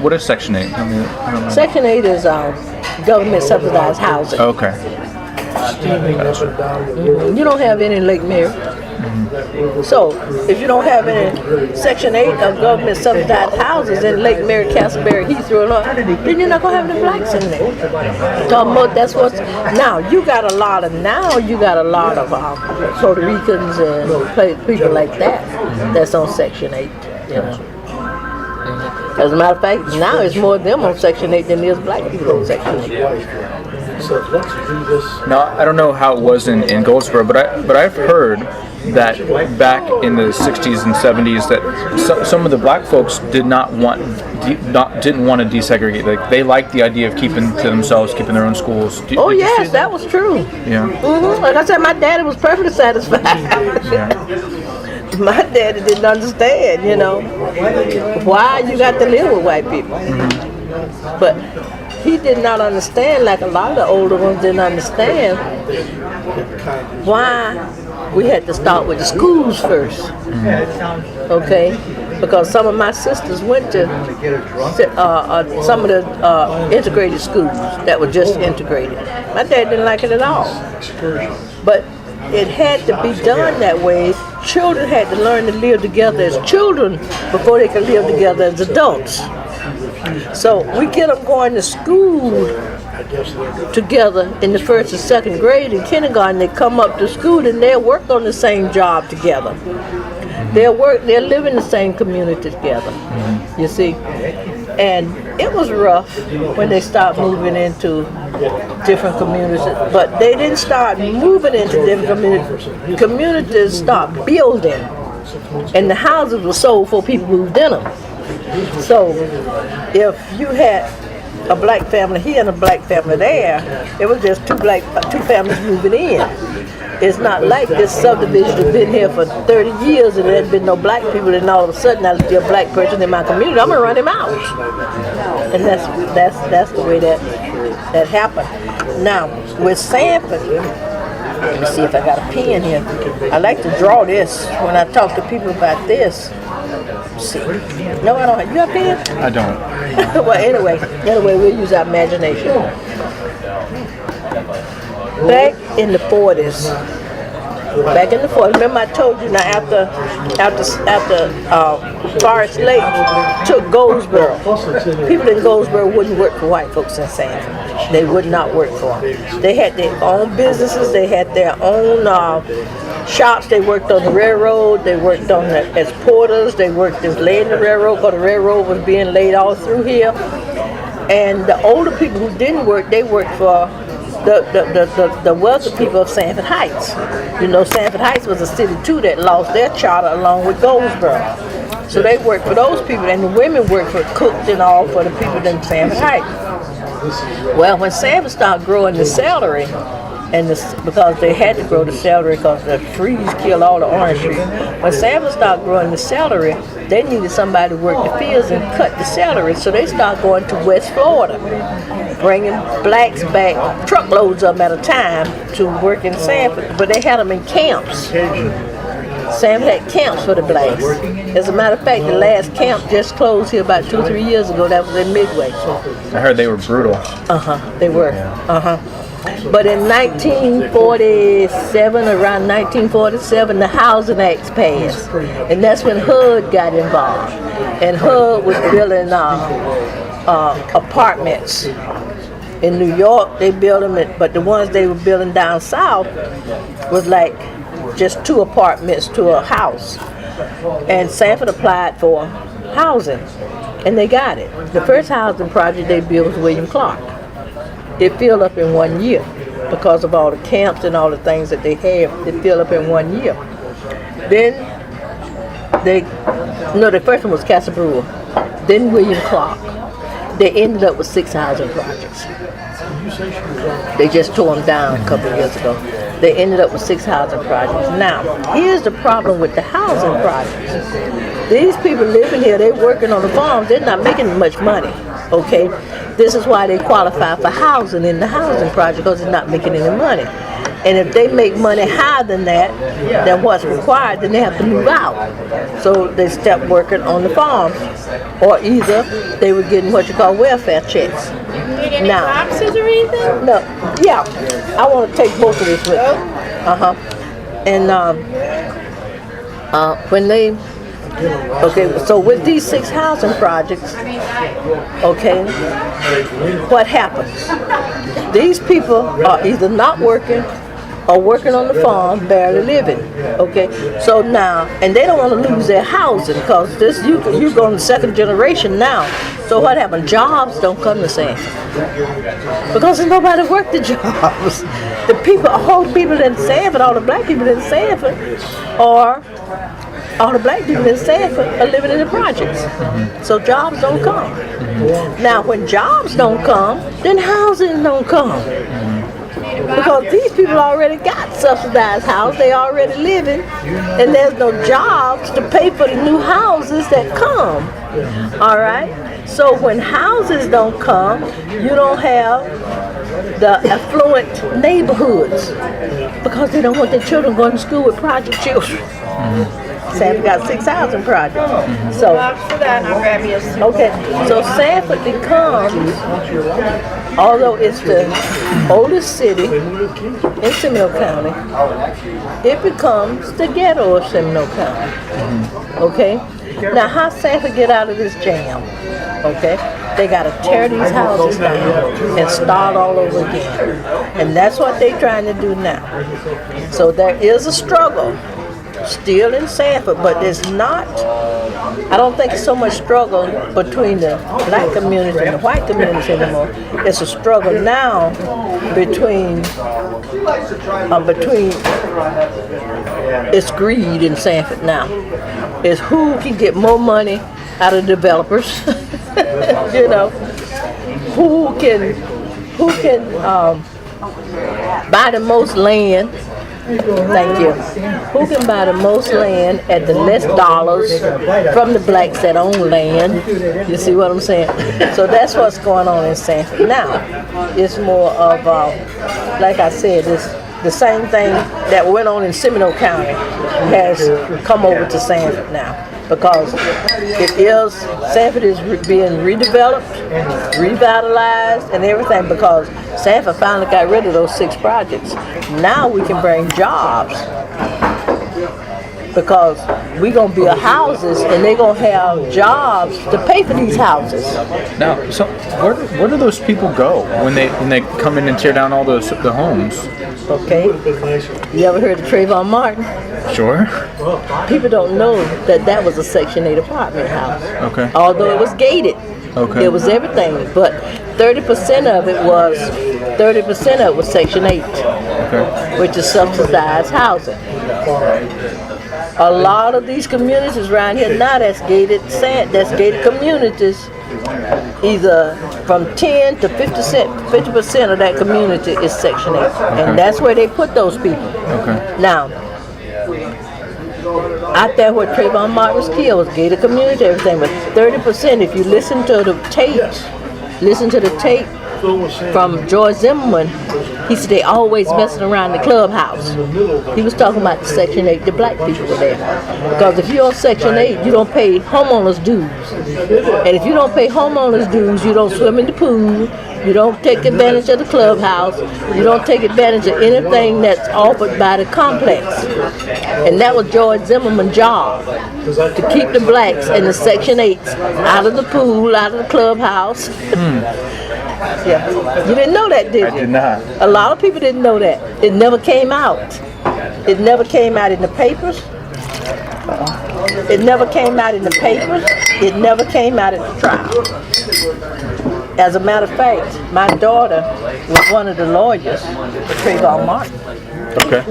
What is Section 8? I don't know. Section 8 is government subsidized housing. Okay. Mm-hmm. You don't have any in Lake Mary. Mm-hmm. So if you don't have any Section 8 of government subsidized houses in Lake Mary, Castleberry, Heathrow, then you're not going to have any blacks in there. That's what's now. You got a lot of Puerto Ricans and people like that. That's on Section 8. As a matter of fact, now it's more of them on Section 8 than there's black people on Section 8. Now, I don't know how it was in Goldsboro, but I've heard that back in the 60s and 70s that some of the black folks didn't want to desegregate. Like they liked the idea of keeping to themselves, keeping their own schools. Yes, that was true. Yeah. Mm-hmm. Like I said, my daddy was perfectly satisfied. Yeah. My daddy didn't understand, why you got to live with white people. Mm-hmm. But he did not understand, like a lot of the older ones didn't understand, why we had to start with the schools first. Mm-hmm. Okay? Because some of my sisters went to some of the integrated schools that were just integrated. My dad didn't like it at all. But it had to be done that way. Children had to learn to live together as children before they could live together as adults. So we get them going to school together in the first and second grade. In kindergarten, they come up to school and they'll work on the same job together. They'll live in the same community together, you see. And it was rough when they started moving into different communities, but they didn't start moving into different communities. Communities started building, and the houses were sold before people moved in them. So if you had a black family here and a black family there. It was just two families moving in. It's not like this subdivision has been here for 30 years and there had been no black people, and all of a sudden I see a black person in my community, I'm gonna run him out. And that's the way that happened. Now with Sanford, let me see if I got a pen here. I like to draw this when I talk to people about this. Let's see. No, I don't. You got a pen? I don't. Well, anyway, we'll use our imagination. Back in the 40s. Remember I told you now after Forest Lake took Goldsboro. People in Goldsboro wouldn't work for white folks in Sanford. They would not work for them. They had their own businesses. They had their own shops. They worked on the railroad. They worked on as porters. They worked as laying the railroad because the railroad was being laid all through here. And the older people who didn't work, they worked for the wealthy people of Sanford Heights. You know, Sanford Heights was a city too that lost their charter along with Goldsboro. So they worked for those people, and the women worked for cooked and all for the people in Sanford Heights. Well, when Sanford started growing the celery, because they had to grow the celery because the freeze killed all the orange trees. When Sanford started growing the celery, they needed somebody to work the fields and cut the celery, so they started going to West Florida, bringing blacks back, truckloads of them at a time, to work in Sanford, but they had them in camps. Sanford had camps for the blacks. As a matter of fact, the last camp just closed here about 2 or 3 years ago. That was in Midway. I heard they were brutal. They were. But in 1947, around 1947, the Housing Act passed, and that's when HUD got involved. And HUD was building apartments in New York. They built them, but the ones they were building down south was like just 2 apartments to a house. And Sanford applied for housing, and they got it. The first housing project they built was William Clark. It filled up in 1 year because of all the camps and all the things that they had. It filled up in 1 year. Then the first one was Casa Brewer. Then William Clark. They ended up with 6 housing projects. They just tore them down a couple of years ago. They ended up with 6 housing projects. Now, here's the problem with the housing projects. These people living here, they're working on the farms, they're not making much money, okay? This is why they qualify for housing in the housing project, because they're not making any money. And if they make money higher than that, than what's required, then they have to move out. So they stop working on the farms, or either they were getting what you call welfare checks. You get any boxes or anything? No, yeah, I want to take both of this with me. And when they, okay, so with these 6 housing projects, okay, what happens? These people are either not working or working on the farm, barely living, okay? So now, and they don't want to lose their housing, because you're going to 2nd generation now. So what happened? Jobs don't come to Sanford, because there's nobody to work the jobs. The people, all the people in Sanford, all the black people in Sanford, are living in the projects. So jobs don't come. Now, when jobs don't come, then housing don't come. Because these people already got subsidized house, they already living, and there's no jobs to pay for the new houses that come. All right? So when houses don't come, you don't have the affluent neighborhoods, because they don't want their children going to school with project children. Sanford got 6 housing projects. So For that, I'll grab you some. okay, so Sanford becomes, although it's the oldest city in Seminole County, it becomes the ghetto of Seminole County. Okay? Now, how Sanford get out of this jam? Okay? They got to tear these houses down and start all over again. And that's what they're trying to do now. So there is a struggle still in Sanford, but it's not, I don't think it's so much struggle between the black community and the white community anymore. It's a struggle now between it's greed in Sanford now. It's who can get more money out of developers, you know. who can buy the most land. Thank you. Who can buy the most land at the less dollars from the blacks that own land? You see what I'm saying? So that's what's going on in Sanford. Now, it's more of, like I said, it's the same thing that went on in Seminole County has come over to Sanford now. Because Sanford is being redeveloped, revitalized, and everything, because Sanford finally got rid of those 6 projects. Now we can bring jobs, because we're going to build houses and they're going to have jobs to pay for these houses. Now, so where do those people go when they come in and tear down all the homes? Okay. You ever heard of Trayvon Martin? Sure. People don't know that was a Section 8 apartment house. Okay. Although it was gated. Okay. It was everything, but 30% of it was Section 8, Okay. which is subsidized housing. A lot of these communities around here now that's gated communities. Either from 10 to 50% of that community is Section 8, and that's where they put those people. Okay. Now, out there where Trayvon Martin was killed was gated community, everything, but 30%. If you listen to the tape from George Zimmerman, he said they always messing around the clubhouse. He was talking about the Section 8, the black people were there. Because if you're on Section 8, you don't pay homeowners dues. And if you don't pay homeowners dues, you don't swim in the pool, you don't take advantage of the clubhouse, you don't take advantage of anything that's offered by the complex. And that was George Zimmerman's job, to keep the blacks and the Section 8s out of the pool, out of the clubhouse. Yeah. You didn't know that, did you? I did not. A lot of people didn't know that. It never came out. It never came out in the papers. It never came out in the papers. It never came out at the trial. As a matter of fact, my daughter was one of the lawyers for Trayvon Martin. Okay.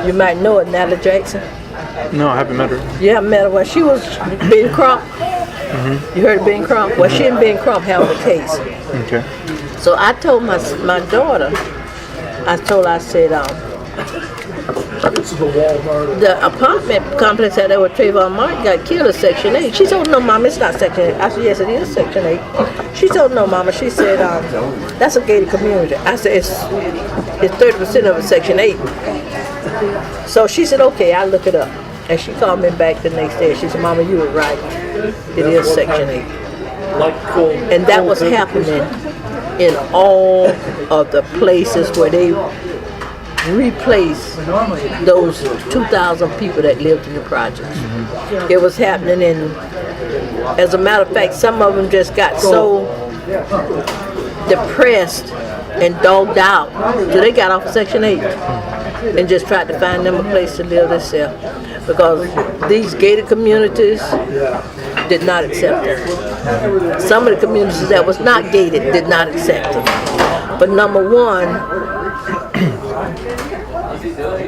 You might know it, Natalie Jackson. No, I haven't met her. You haven't met her. Well, she was Ben Crump. You heard of Ben Crump? Well, she and Ben Crump held the case. Okay. So I told my daughter, I said, the apartment complex out there where Trayvon Martin got killed is Section 8. She told, no, Mama, it's not Section 8. I said, yes, it is Section 8. She told, no, Mama. She said, that's a gated community. I said, it's 30% of it Section 8. So she said, okay, I'll look it up. And she called me back the next day. She said, Mama, you were right. It is Section 8. And that was happening in all of the places where they replaced those 2,000 people that lived in the projects. It was happening in, as a matter of fact, some of them just got so depressed and dogged out till they got off of Section 8 and just tried to find them a place to live themselves, because these gated communities did not accept them. Some of the communities that was not gated did not accept them. But number one,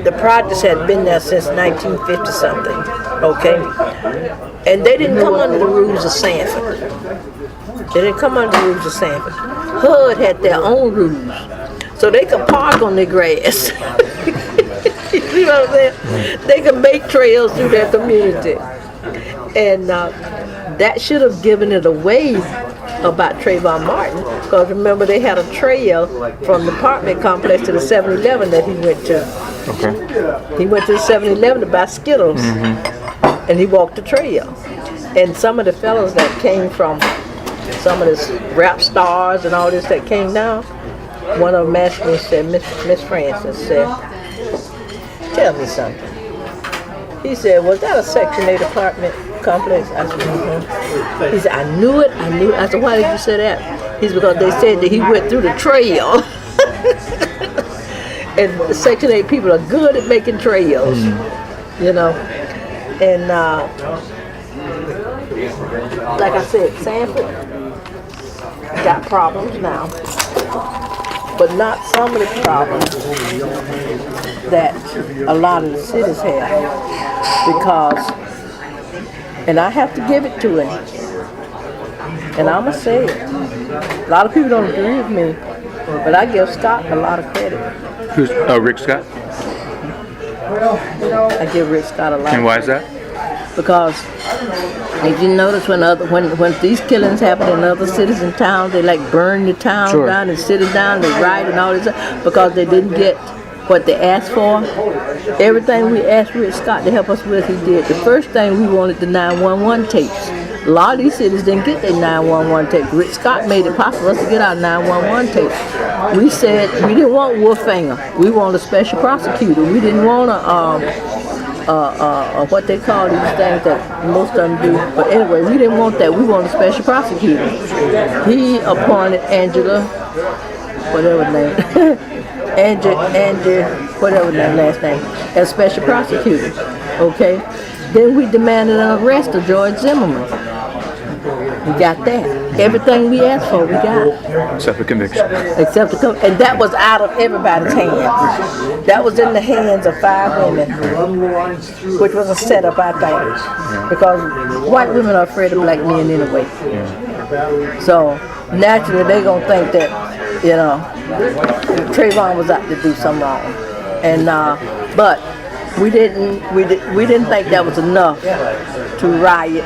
the projects had been there since 1950 something, okay? And they didn't come under the rules of Sanford. They didn't come under the rules of Sanford. HUD had their own rules, so they could park on their grass. You see what I'm saying? They could make trails through their community. And that should have given it away about Trayvon Martin, because remember they had a trail from the apartment complex to the 7-Eleven that he went to. Okay. He went to the 7-Eleven to buy Skittles, and he walked the trail. And some of the fellows that came from some of the rap stars and all this that came down, one of them asked me and said, Miss Francis said, tell me something. He said, was that a Section 8 apartment complex? I said, He said, I knew it. I said, why did you say that? He said, because they said that he went through the trail. And the Section 8 people are good at making trails, you know. And like I said, Sanford got problems now, but not some of the problems that a lot of the cities have. Because, and I have to give it to him, and I'm going to say it, A lot of people don't agree with me, but I give Scott a lot of credit. Who's Rick Scott? I give Rick Scott a lot. And why is that? Because if you notice when these killings happen in other cities and towns, they like burn the town down and city down, they riot and all this because they didn't get what they asked for. Everything we asked Rick Scott to help us with, he did. The first thing we wanted the 911 tapes. A lot of these cities didn't get their 911 tapes. Rick Scott made it possible for us to get our 911 tapes. We said we didn't want Wolfhanger. We wanted a special prosecutor. We didn't want what they call these things that most of them do. But anyway, we didn't want that. We wanted a special prosecutor. He appointed Angela, whatever her name, Angie, whatever that last name, as special prosecutor. Okay. Then we demanded an arrest of George Zimmerman. We got that. Everything we asked for, we got. Except for conviction. And that was out of everybody's hands. That was in the hands of 5 women, which was a setup, I think, because white women are afraid of black men anyway. So naturally, they're gonna think that, you know, Trayvon was out to do something wrong, and but we didn't think that was enough to riot.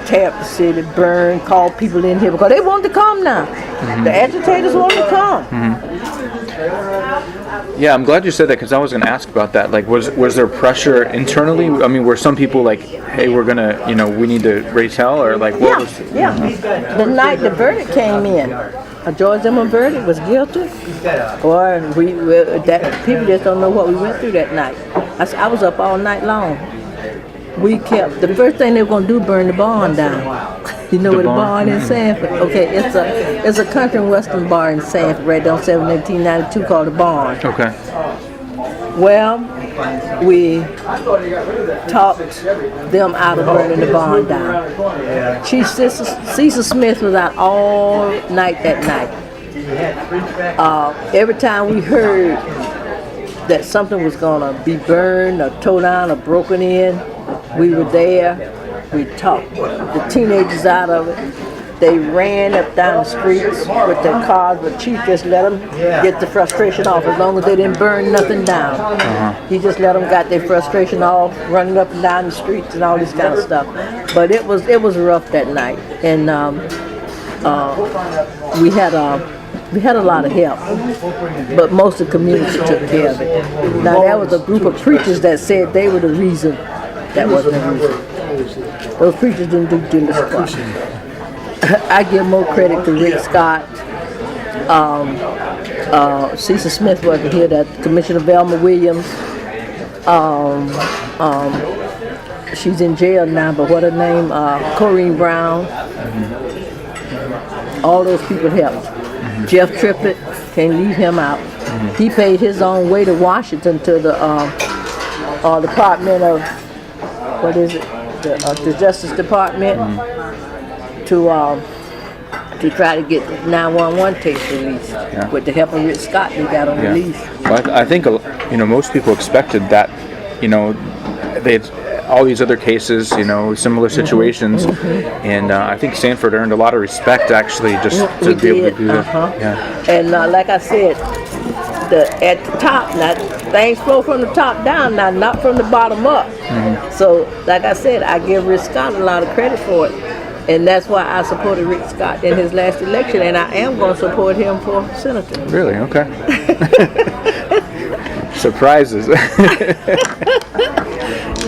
Tear up the city, burn, call people in here because they wanted to come now. The agitators wanted to come. Yeah, I'm glad you said that because I was going to ask about that. Like, was there pressure internally? I mean, were some people like, hey, we're going to, we need to raise hell, or like, what was? The night the verdict came in, a George Zimmerman verdict was guilty, or that people just don't know what we went through that night. I was up all night long. We kept, the first thing they were going to do, burn the barn down. You know where the barn in Sanford? Okay, it's a country and western bar in Sanford, right down 1792 called the Barn. Okay. Well, we talked them out of burning the barn down. Cecil Smith was out all night that night. Every time we heard that something was going to be burned or tore down or broken in, we were there. We talked the teenagers out of it. They ran up down the streets with their cars, but Chief just let them get the frustration off as long as they didn't burn nothing down. He just let them got their frustration off, running up and down the streets and all this kind of stuff. But it was rough that night, and we had a lot of help, but most of the community took care of it. Now there was a group of preachers that said they were the reason. That wasn't the reason. Those preachers didn't do this stuff. I give more credit to Rick Scott. Cecil Smith wasn't here. That Commissioner Velma Williams. She's in jail now, but what her name? Corrine Brown. All those people helped. Jeff Trippett, can't leave him out. He paid his own way to Washington to the Department of, what is it? The Justice Department to try to get 911 tapes released. With the help of Rick Scott, they got them released. Well, I think most people expected that. They had all these other cases, similar situations, and I think Sanford earned a lot of respect actually just to be able to do that. And like I said, at the top, now things flow from the top down, now not from the bottom up. So, like I said, I give Rick Scott a lot of credit for it, and that's why I supported Rick Scott in his last election, and I am going to support him for senator. Really? Okay. Surprises.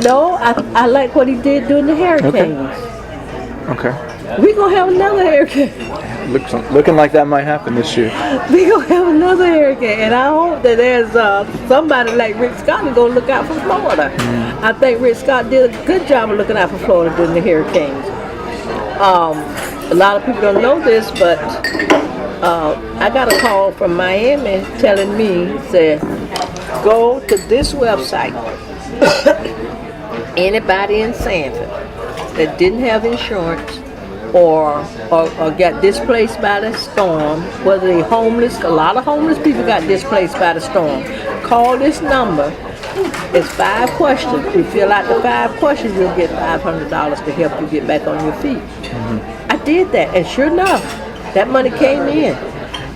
No, I like what he did during the hurricanes. Okay. We're going to have another hurricane. Looking like that might happen this year. We're going to have another hurricane, and I hope that there's somebody like Rick Scott who's going to look out for Florida. I think Rick Scott did a good job of looking out for Florida during the hurricanes. A lot of people don't know this, but I got a call from Miami telling me, said, go to this website. Anybody in Sanford that didn't have insurance or got displaced by the storm, whether they're homeless, a lot of homeless people got displaced by the storm, call this number. It's 5 questions. If you fill out the 5 questions, you'll get $500 to help you get back on your feet. I did that, and sure enough, That money came in.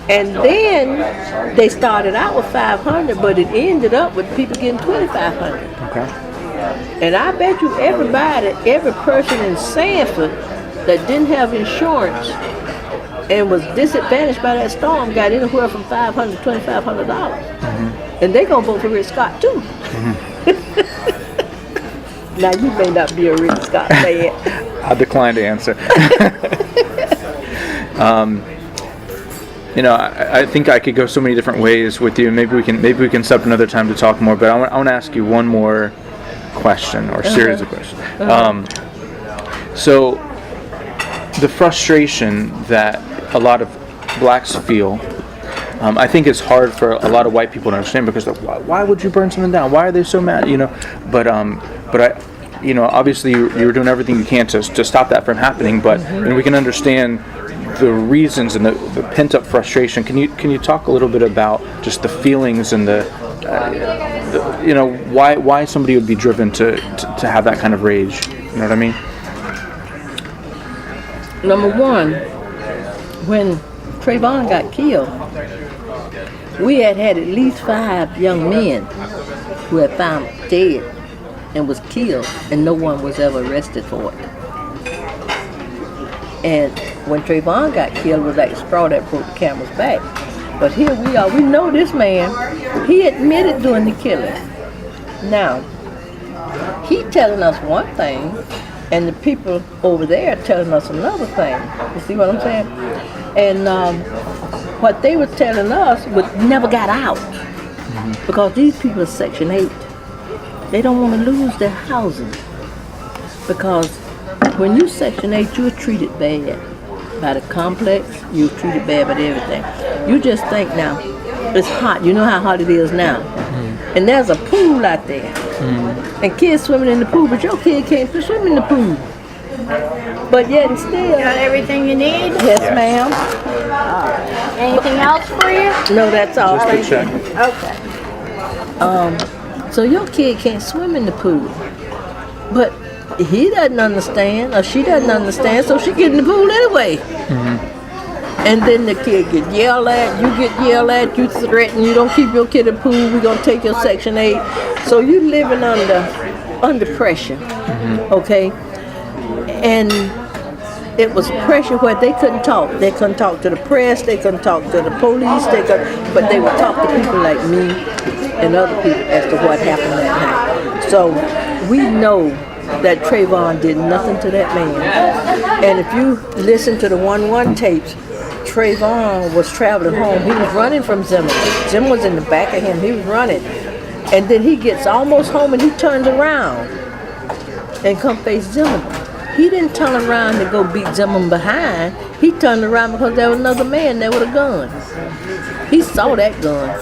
And then they started out with $500, but it ended up with people getting $2,500. Okay. And I bet you every person in Sanford that didn't have insurance and was disadvantaged by that storm got anywhere from $500 to $2,500. And they're going to vote for Rick Scott too. Now you may not be a Rick Scott fan. I decline to answer. I think I could go so many different ways with you. Maybe we can set up another time to talk more. But I want to ask you one more question or series of questions. So the frustration that a lot of blacks feel, I think it's hard for a lot of white people to understand because why would you burn something down? Why are they so mad? But obviously you're doing everything you can to stop that from happening. But we can understand the reasons and the pent-up frustration. Can you talk a little bit about just the feelings and why somebody would be driven to have that kind of rage? You know what I mean? Number one, when Trayvon got killed, we had at least 5 young men who had found dead and was killed, and no one was ever arrested for it. And when Trayvon got killed, it was like a straw that broke the camel's back. But here we are. We know this man. He admitted doing the killing. Now, he telling us one thing, and the people over there telling us another thing. You see what I'm saying? And what they were telling us never got out. Because these people are Section 8. They don't want to lose their housing. Because when you Section 8, you're treated bad by the complex. You're treated bad by everything. You just think now, it's hot. You know how hot it is now. And there's a pool out there. And kids swimming in the pool, but your kid can't swim in the pool. But yet and still. Got everything you need? Yes, ma'am. Anything else for you? No, that's all. Just to check. Okay. So your kid can't swim in the pool. But he doesn't understand, or she doesn't understand, so she get in the pool anyway. And then the kid get yelled at, you get yelled at, you threaten, you don't keep your kid in the pool, we're gonna take your Section 8. So you living under pressure, okay? And it was pressure where they couldn't talk. They couldn't talk to the press, they couldn't talk to the police, but they would talk to people like me and other people as to what happened that night. So we know that Trayvon did nothing to that man. And if you listen to the 1-1 tapes, Trayvon was traveling home. He was running from Zimmerman. Zim was in the back of him. He was running. And then he gets almost home and he turns around and come face Zimmerman. He didn't turn around to go beat Zimmerman behind. He turned around because there was another man there with a gun. He saw that gun.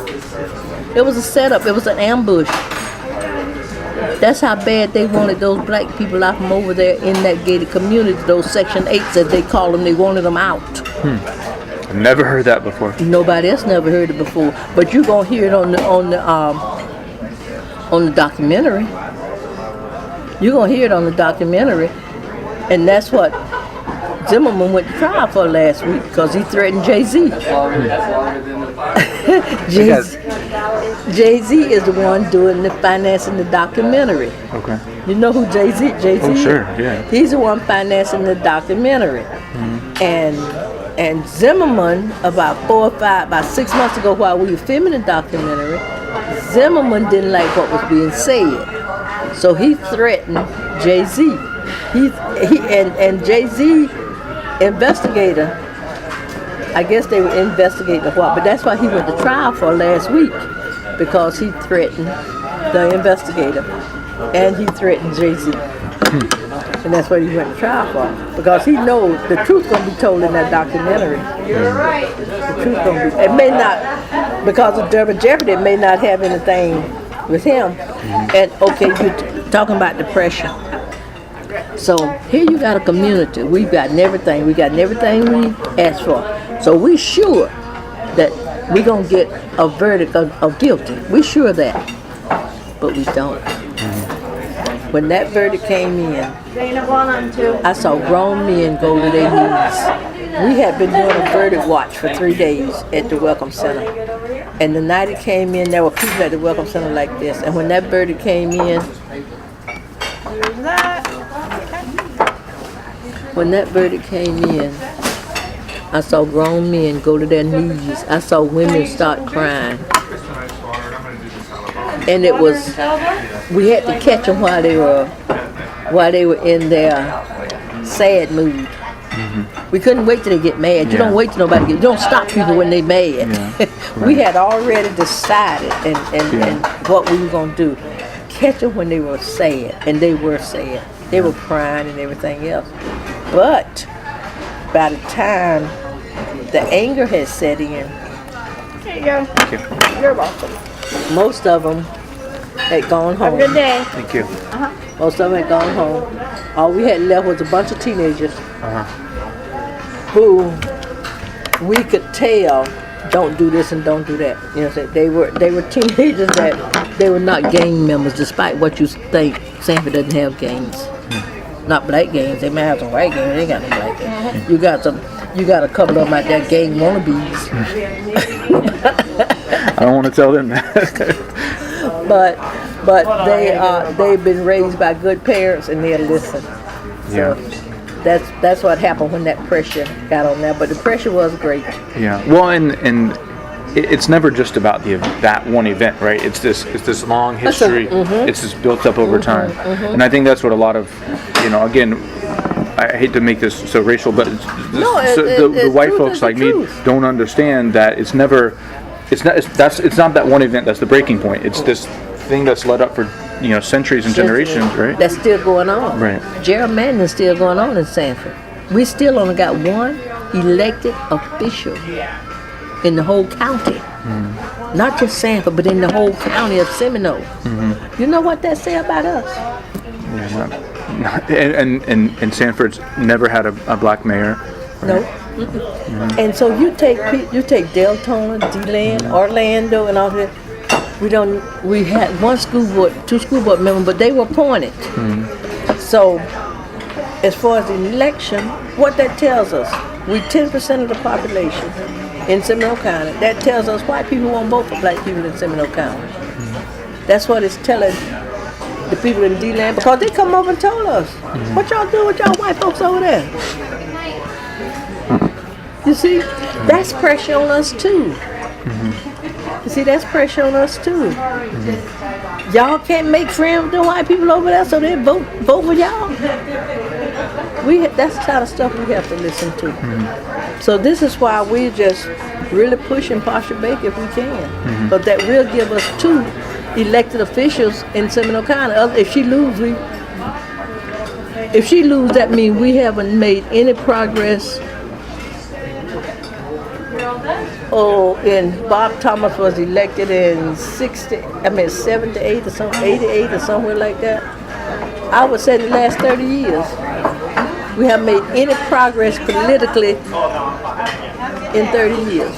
It was a setup. It was an ambush. That's how bad they wanted those black people out from over there in that gated community, those Section 8s as they call them. They wanted them out. I've never heard that before. Nobody else never heard it before, but you're gonna hear it on the documentary. You're gonna hear it on the documentary, and that's what Zimmerman went to trial for last week because he threatened Jay-Z. Jay-Z is the one doing the financing the documentary. Okay. You know who Jay-Z is? Oh, sure, yeah. He's the one financing the documentary. And Zimmerman, about 6 months ago while we were filming the documentary, Zimmerman didn't like what was being said. So he threatened Jay-Z. And Jay-Z investigator, I guess they were investigating a while, but that's why he went to trial for last week, because he threatened the investigator and he threatened Jay-Z. And that's what he went to trial for, because he knows the truth gonna be told in that documentary. The truth gonna be. It may not, because of Double Jeopardy, it may not have anything with him. And okay, you're talking about depression. So here you got a community. We've gotten everything. We got everything we asked for. So we sure that we're gonna get a verdict of guilty. We sure of that, but we don't. When that verdict came in, I saw grown men go to their knees We had been doing a verdict watch for 3 days at the Welcome Center. And the night it came in, there were people at the Welcome Center like this. And when that verdict came in, I saw grown men go to their knees. I saw women start crying. And it was, we had to catch them while they were in their sad mood. We couldn't wait till they get mad. You don't wait till nobody you don't stop people when they mad. We had already decided and what we were going to do. Catch them when they were sad, and they were sad. They were crying and everything else. But by the time the anger had set in, There you go. Thank you. You're welcome. most of them had gone home. Have a good day. Thank you. Most of them had gone home. All we had left was a bunch of teenagers who we could tell don't do this and don't do that. You know, they were teenagers that they were not gang members, despite what you think. Sanford doesn't have gangs. Not black gangs. They may have some white gangs. They ain't got no black gangs. You got a couple of them out there gang wannabes. I don't want to tell them that. but they've been raised by good parents and they'll listen. So that's what happened when that pressure got on there. But the pressure was great. Yeah. Well, and it's never just about that one event, right? It's this long history. It's just built up over time, and I think that's what a lot of, again, I hate to make this so racial, but the white folks like me don't understand that it's not that one event that's the breaking point. It's this thing that's led up for centuries and generations, right? That's still going on. Right. Jerrymandering is still going on in Sanford. We still only got one elected official in the whole county. Not just Sanford, but in the whole county of Seminole. You know what that say about us? Yeah, and Sanford's never had a black mayor. Right? No. And so you take Deltona, DeLand, Orlando, and all that. We had two school board members, but they were appointed. So as far as the election, what that tells us, we 10% of the population in Seminole County. That tells us white people won't vote for black people in Seminole County. That's what it's telling the people in D-Land, because they come over and told us, what y'all do with y'all white folks over there? You see, that's pressure on us too. You see, that's pressure on us too. Y'all can't make friends with the white people over there, so they vote with y'all. That's the kind of stuff we have to listen to. So this is why we're just really pushing Pasha Baker if we can. But that will give us 2 elected officials in Seminole County. If she loses, that means we haven't made any progress. And Bob Thomas was elected in 78 or something, 88 or somewhere like that. I would say the last 30 years, we haven't made any progress politically in 30 years.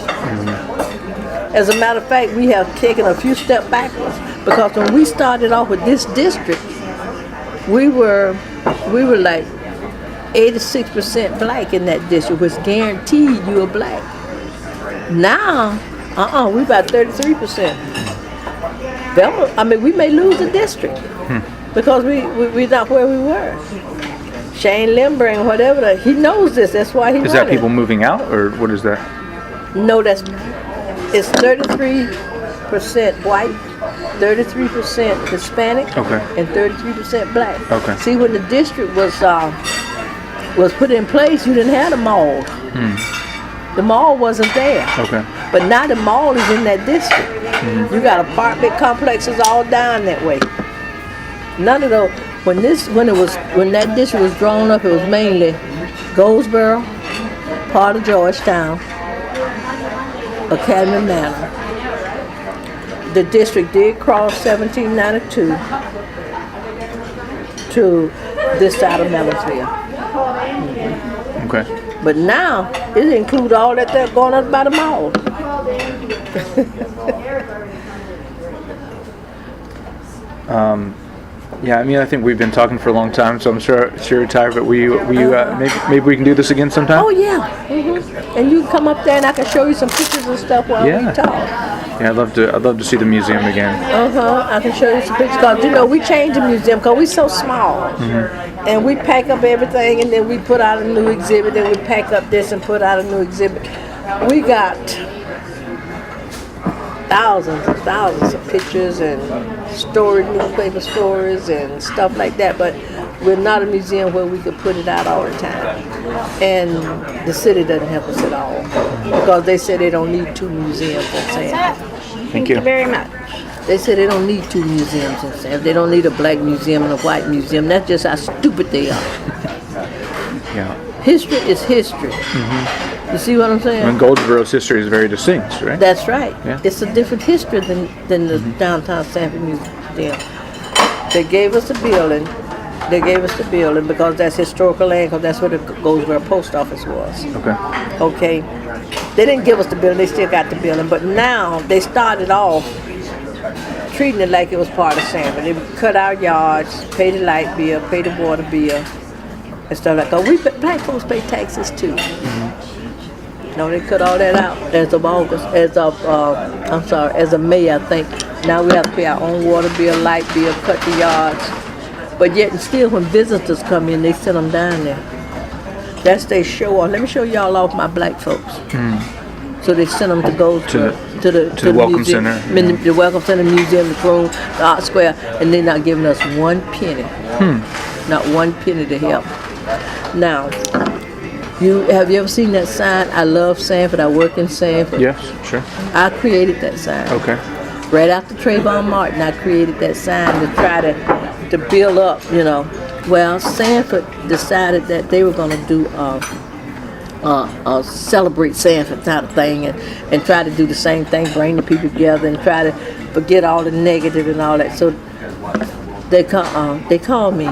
As a matter of fact, we have taken a few steps backwards, because when we started off with this district, we were like 86% black in that district, which guaranteed you were black. Now, we about 33%. We may lose the district because we're not where we were. Shane Lembering, whatever, he knows this. That's why he Is that people moving out, or what is that? No, it's 33% white, 33% Hispanic, and 33% black. Okay. See, when the district was put in place, you didn't have the mall. The mall wasn't there. Okay. But now the mall is in that district. You got apartment complexes all down that way. None of those. When that district was drawn up, it was mainly Goldsboro, part of Georgetown, Academy Manor. The district did cross 1792 to this side of Melansville. Okay. But now, it includes all that they're going up by the mall. Yeah, I mean, I think we've been talking for a long time, so I'm sure you're tired, but maybe we can do this again sometime? Oh, yeah. And you can come up there and I can show you some pictures and stuff while we talk. Yeah, I'd love to see the museum again. I can show you some pictures. Because, we changed the museum because we're so small. And we pack up everything and then we put out a new exhibit. Then we pack up this and put out a new exhibit. We got thousands of pictures and newspaper stories and stuff like that, but we're not a museum where we could put it out all the time. And the city doesn't help us at all because they say they don't need 2 museums in Sanford. Thank you very much. They say they don't need 2 museums in Sanford. They don't need a black museum and a white museum. That's just how stupid they are. Yeah. History is history. You see what I'm saying? And Goldsboro's history is very distinct, right? That's right. Yeah. It's a different history than the downtown Sanford Museum. They gave us the building. Because that's historical land, because that's where the Goldsboro post office was. Okay. They didn't give us the building. They still got the building. But now they started off treating it like it was part of Sanford. They would cut our yards, pay the light bill, pay the water bill, and stuff like that. Black folks pay taxes too. No, they cut all that out as of May, I think. Now we have to pay our own water bill, light bill, cut the yards. But yet and still, when visitors come in, they send them down there. That's their show off. Let me show y'all off my black folks. So they send them to Goldsboro, to the Welcome museum, Center. The Welcome Center Museum, the Crooms, the Art Square, and they're not giving us 1 penny. Not 1 penny to help. Now, have you ever seen that sign? I love Sanford. I work in Sanford. Yes, sure. I created that sign. Okay. Right after Trayvon Martin, I created that sign to try to build up, Well, Sanford decided that they were going to do a celebrate Sanford kind of thing and try to do the same thing, bring the people together and try to forget all the negative and all that. So they called me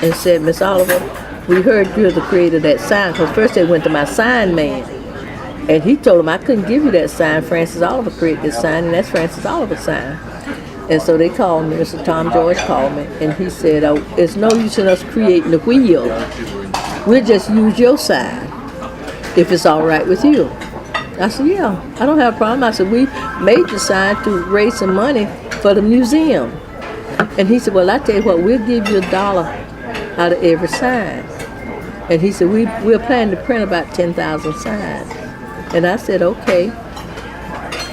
and said, Miss Oliver, we heard you're the creator of that sign. Because first they went to my sign man. And he told them I couldn't give you that sign. Francis Oliver created this sign, and that's Francis Oliver's sign. And so they called me, Mr. Tom George called me, and he said, it's no use in us creating the wheel. We'll just use your sign, if it's all right with you. I said, yeah, I don't have a problem. I said, we made the sign to raise some money for the museum. And he said, well, I tell you what, we'll give you $1 out of every sign. And he said, we're planning to print about 10,000 signs. And I said, okay.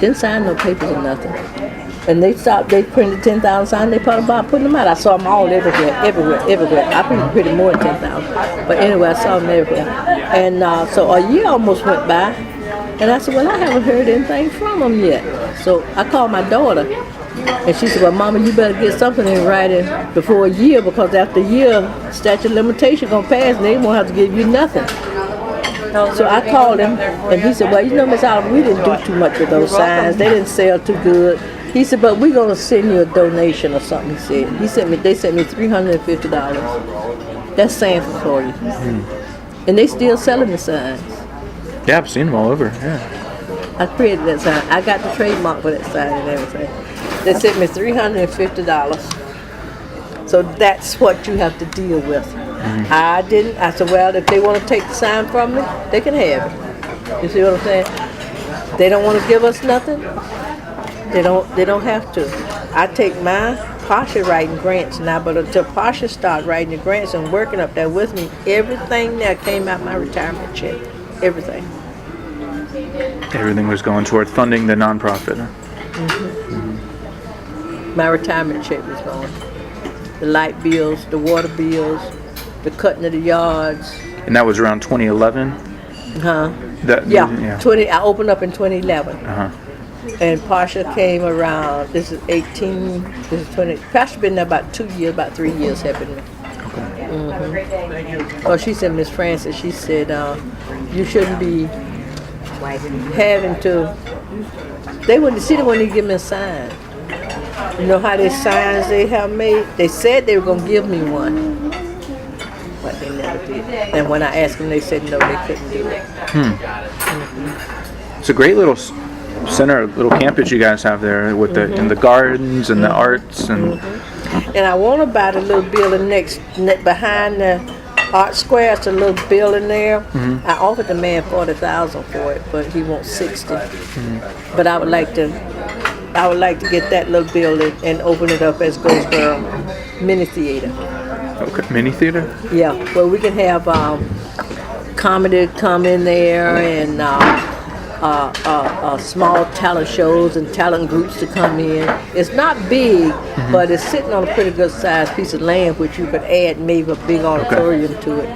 Didn't sign no papers or nothing. And they printed 10,000 signs, they thought about putting them out. I saw them all everywhere. I printed more than 10,000. But anyway, I saw them everywhere. And so a year almost went by. And I said, well, I haven't heard anything from them yet. So I called my daughter. And she said, well, Mama, you better get something in writing before a year, because after a year, statute of limitation gonna pass and they won't have to give you nothing. So I called him, and he said, well, Miss Oliver, we didn't do too much with those signs. They didn't sell too good. He said, but we're going to send you a donation or something, he said. They sent me $350. That's Sanford for you. And they still selling the signs. Yeah, I've seen them all over, yeah. I created that sign. I got the trademark for that sign and everything. They sent me $350. So that's what you have to deal with. I didn't. I said, well, if they want to take the sign from me, they can have it. You see what I'm saying? They don't want to give us nothing. They don't have to. I take my Pasha writing grants now, but until Pasha start writing the grants and working up there with me, everything that came out my retirement check, everything. Everything was going toward funding the nonprofit. My retirement check was going. The light bills, the water bills, the cutting of the yards. And that was around 2011? Yeah. 20. I opened up in 2011. And Pasha came around, this is 18, this is 20. Pasha been there about 2 years, about 3 years helping me. Well, she said, Miss Francis, she said, you shouldn't be having to, they wouldn't give me a sign. You know how these signs they have made? They said they were going to give me one. But they never did. And when I asked them, they said no, they couldn't do it. It's a great little center, little campus you guys have there with the and the gardens and the arts and And I want to buy the little building behind the Art Square. It's a little building there. I offered the man $40,000 for it, but he wants $60,000. But I would like to get that little building and open it up as Goldsboro Mini Theater. Okay, mini theater. Yeah, where we can have comedy come in there and small talent shows and talent groups to come in. It's not big, but it's sitting on a pretty good sized piece of land, which you could add maybe a big auditorium to it.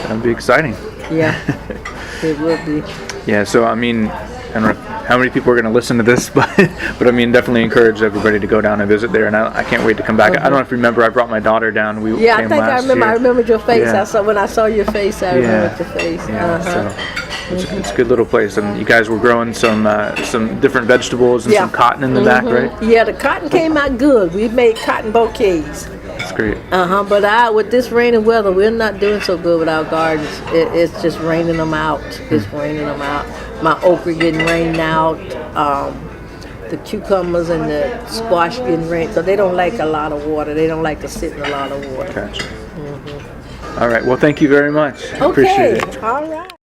That'd be exciting. Yeah, it would be. Yeah, so I mean, I don't know how many people are going to listen to this, but I mean, definitely encourage everybody to go down and visit there, and I can't wait to come back. I don't know if you remember, I brought my daughter down. We Yeah, came I think last I remember. year. I remembered your face. Yeah. When I saw your face, I remembered your face. Yeah, so it's a good little place, and you guys were growing some different vegetables and some cotton in the back, right? Yeah, the cotton came out good. We made cotton bouquets. That's great. But with this rainy weather, we're not doing so good with our gardens. It's just raining them out. It's raining them out. My okra getting rained out. The cucumbers and the squash getting rained. So they don't like a lot of water. They don't like to sit in a lot of water. Gotcha. All right. Well, thank you very much. Okay. Appreciate it. All right.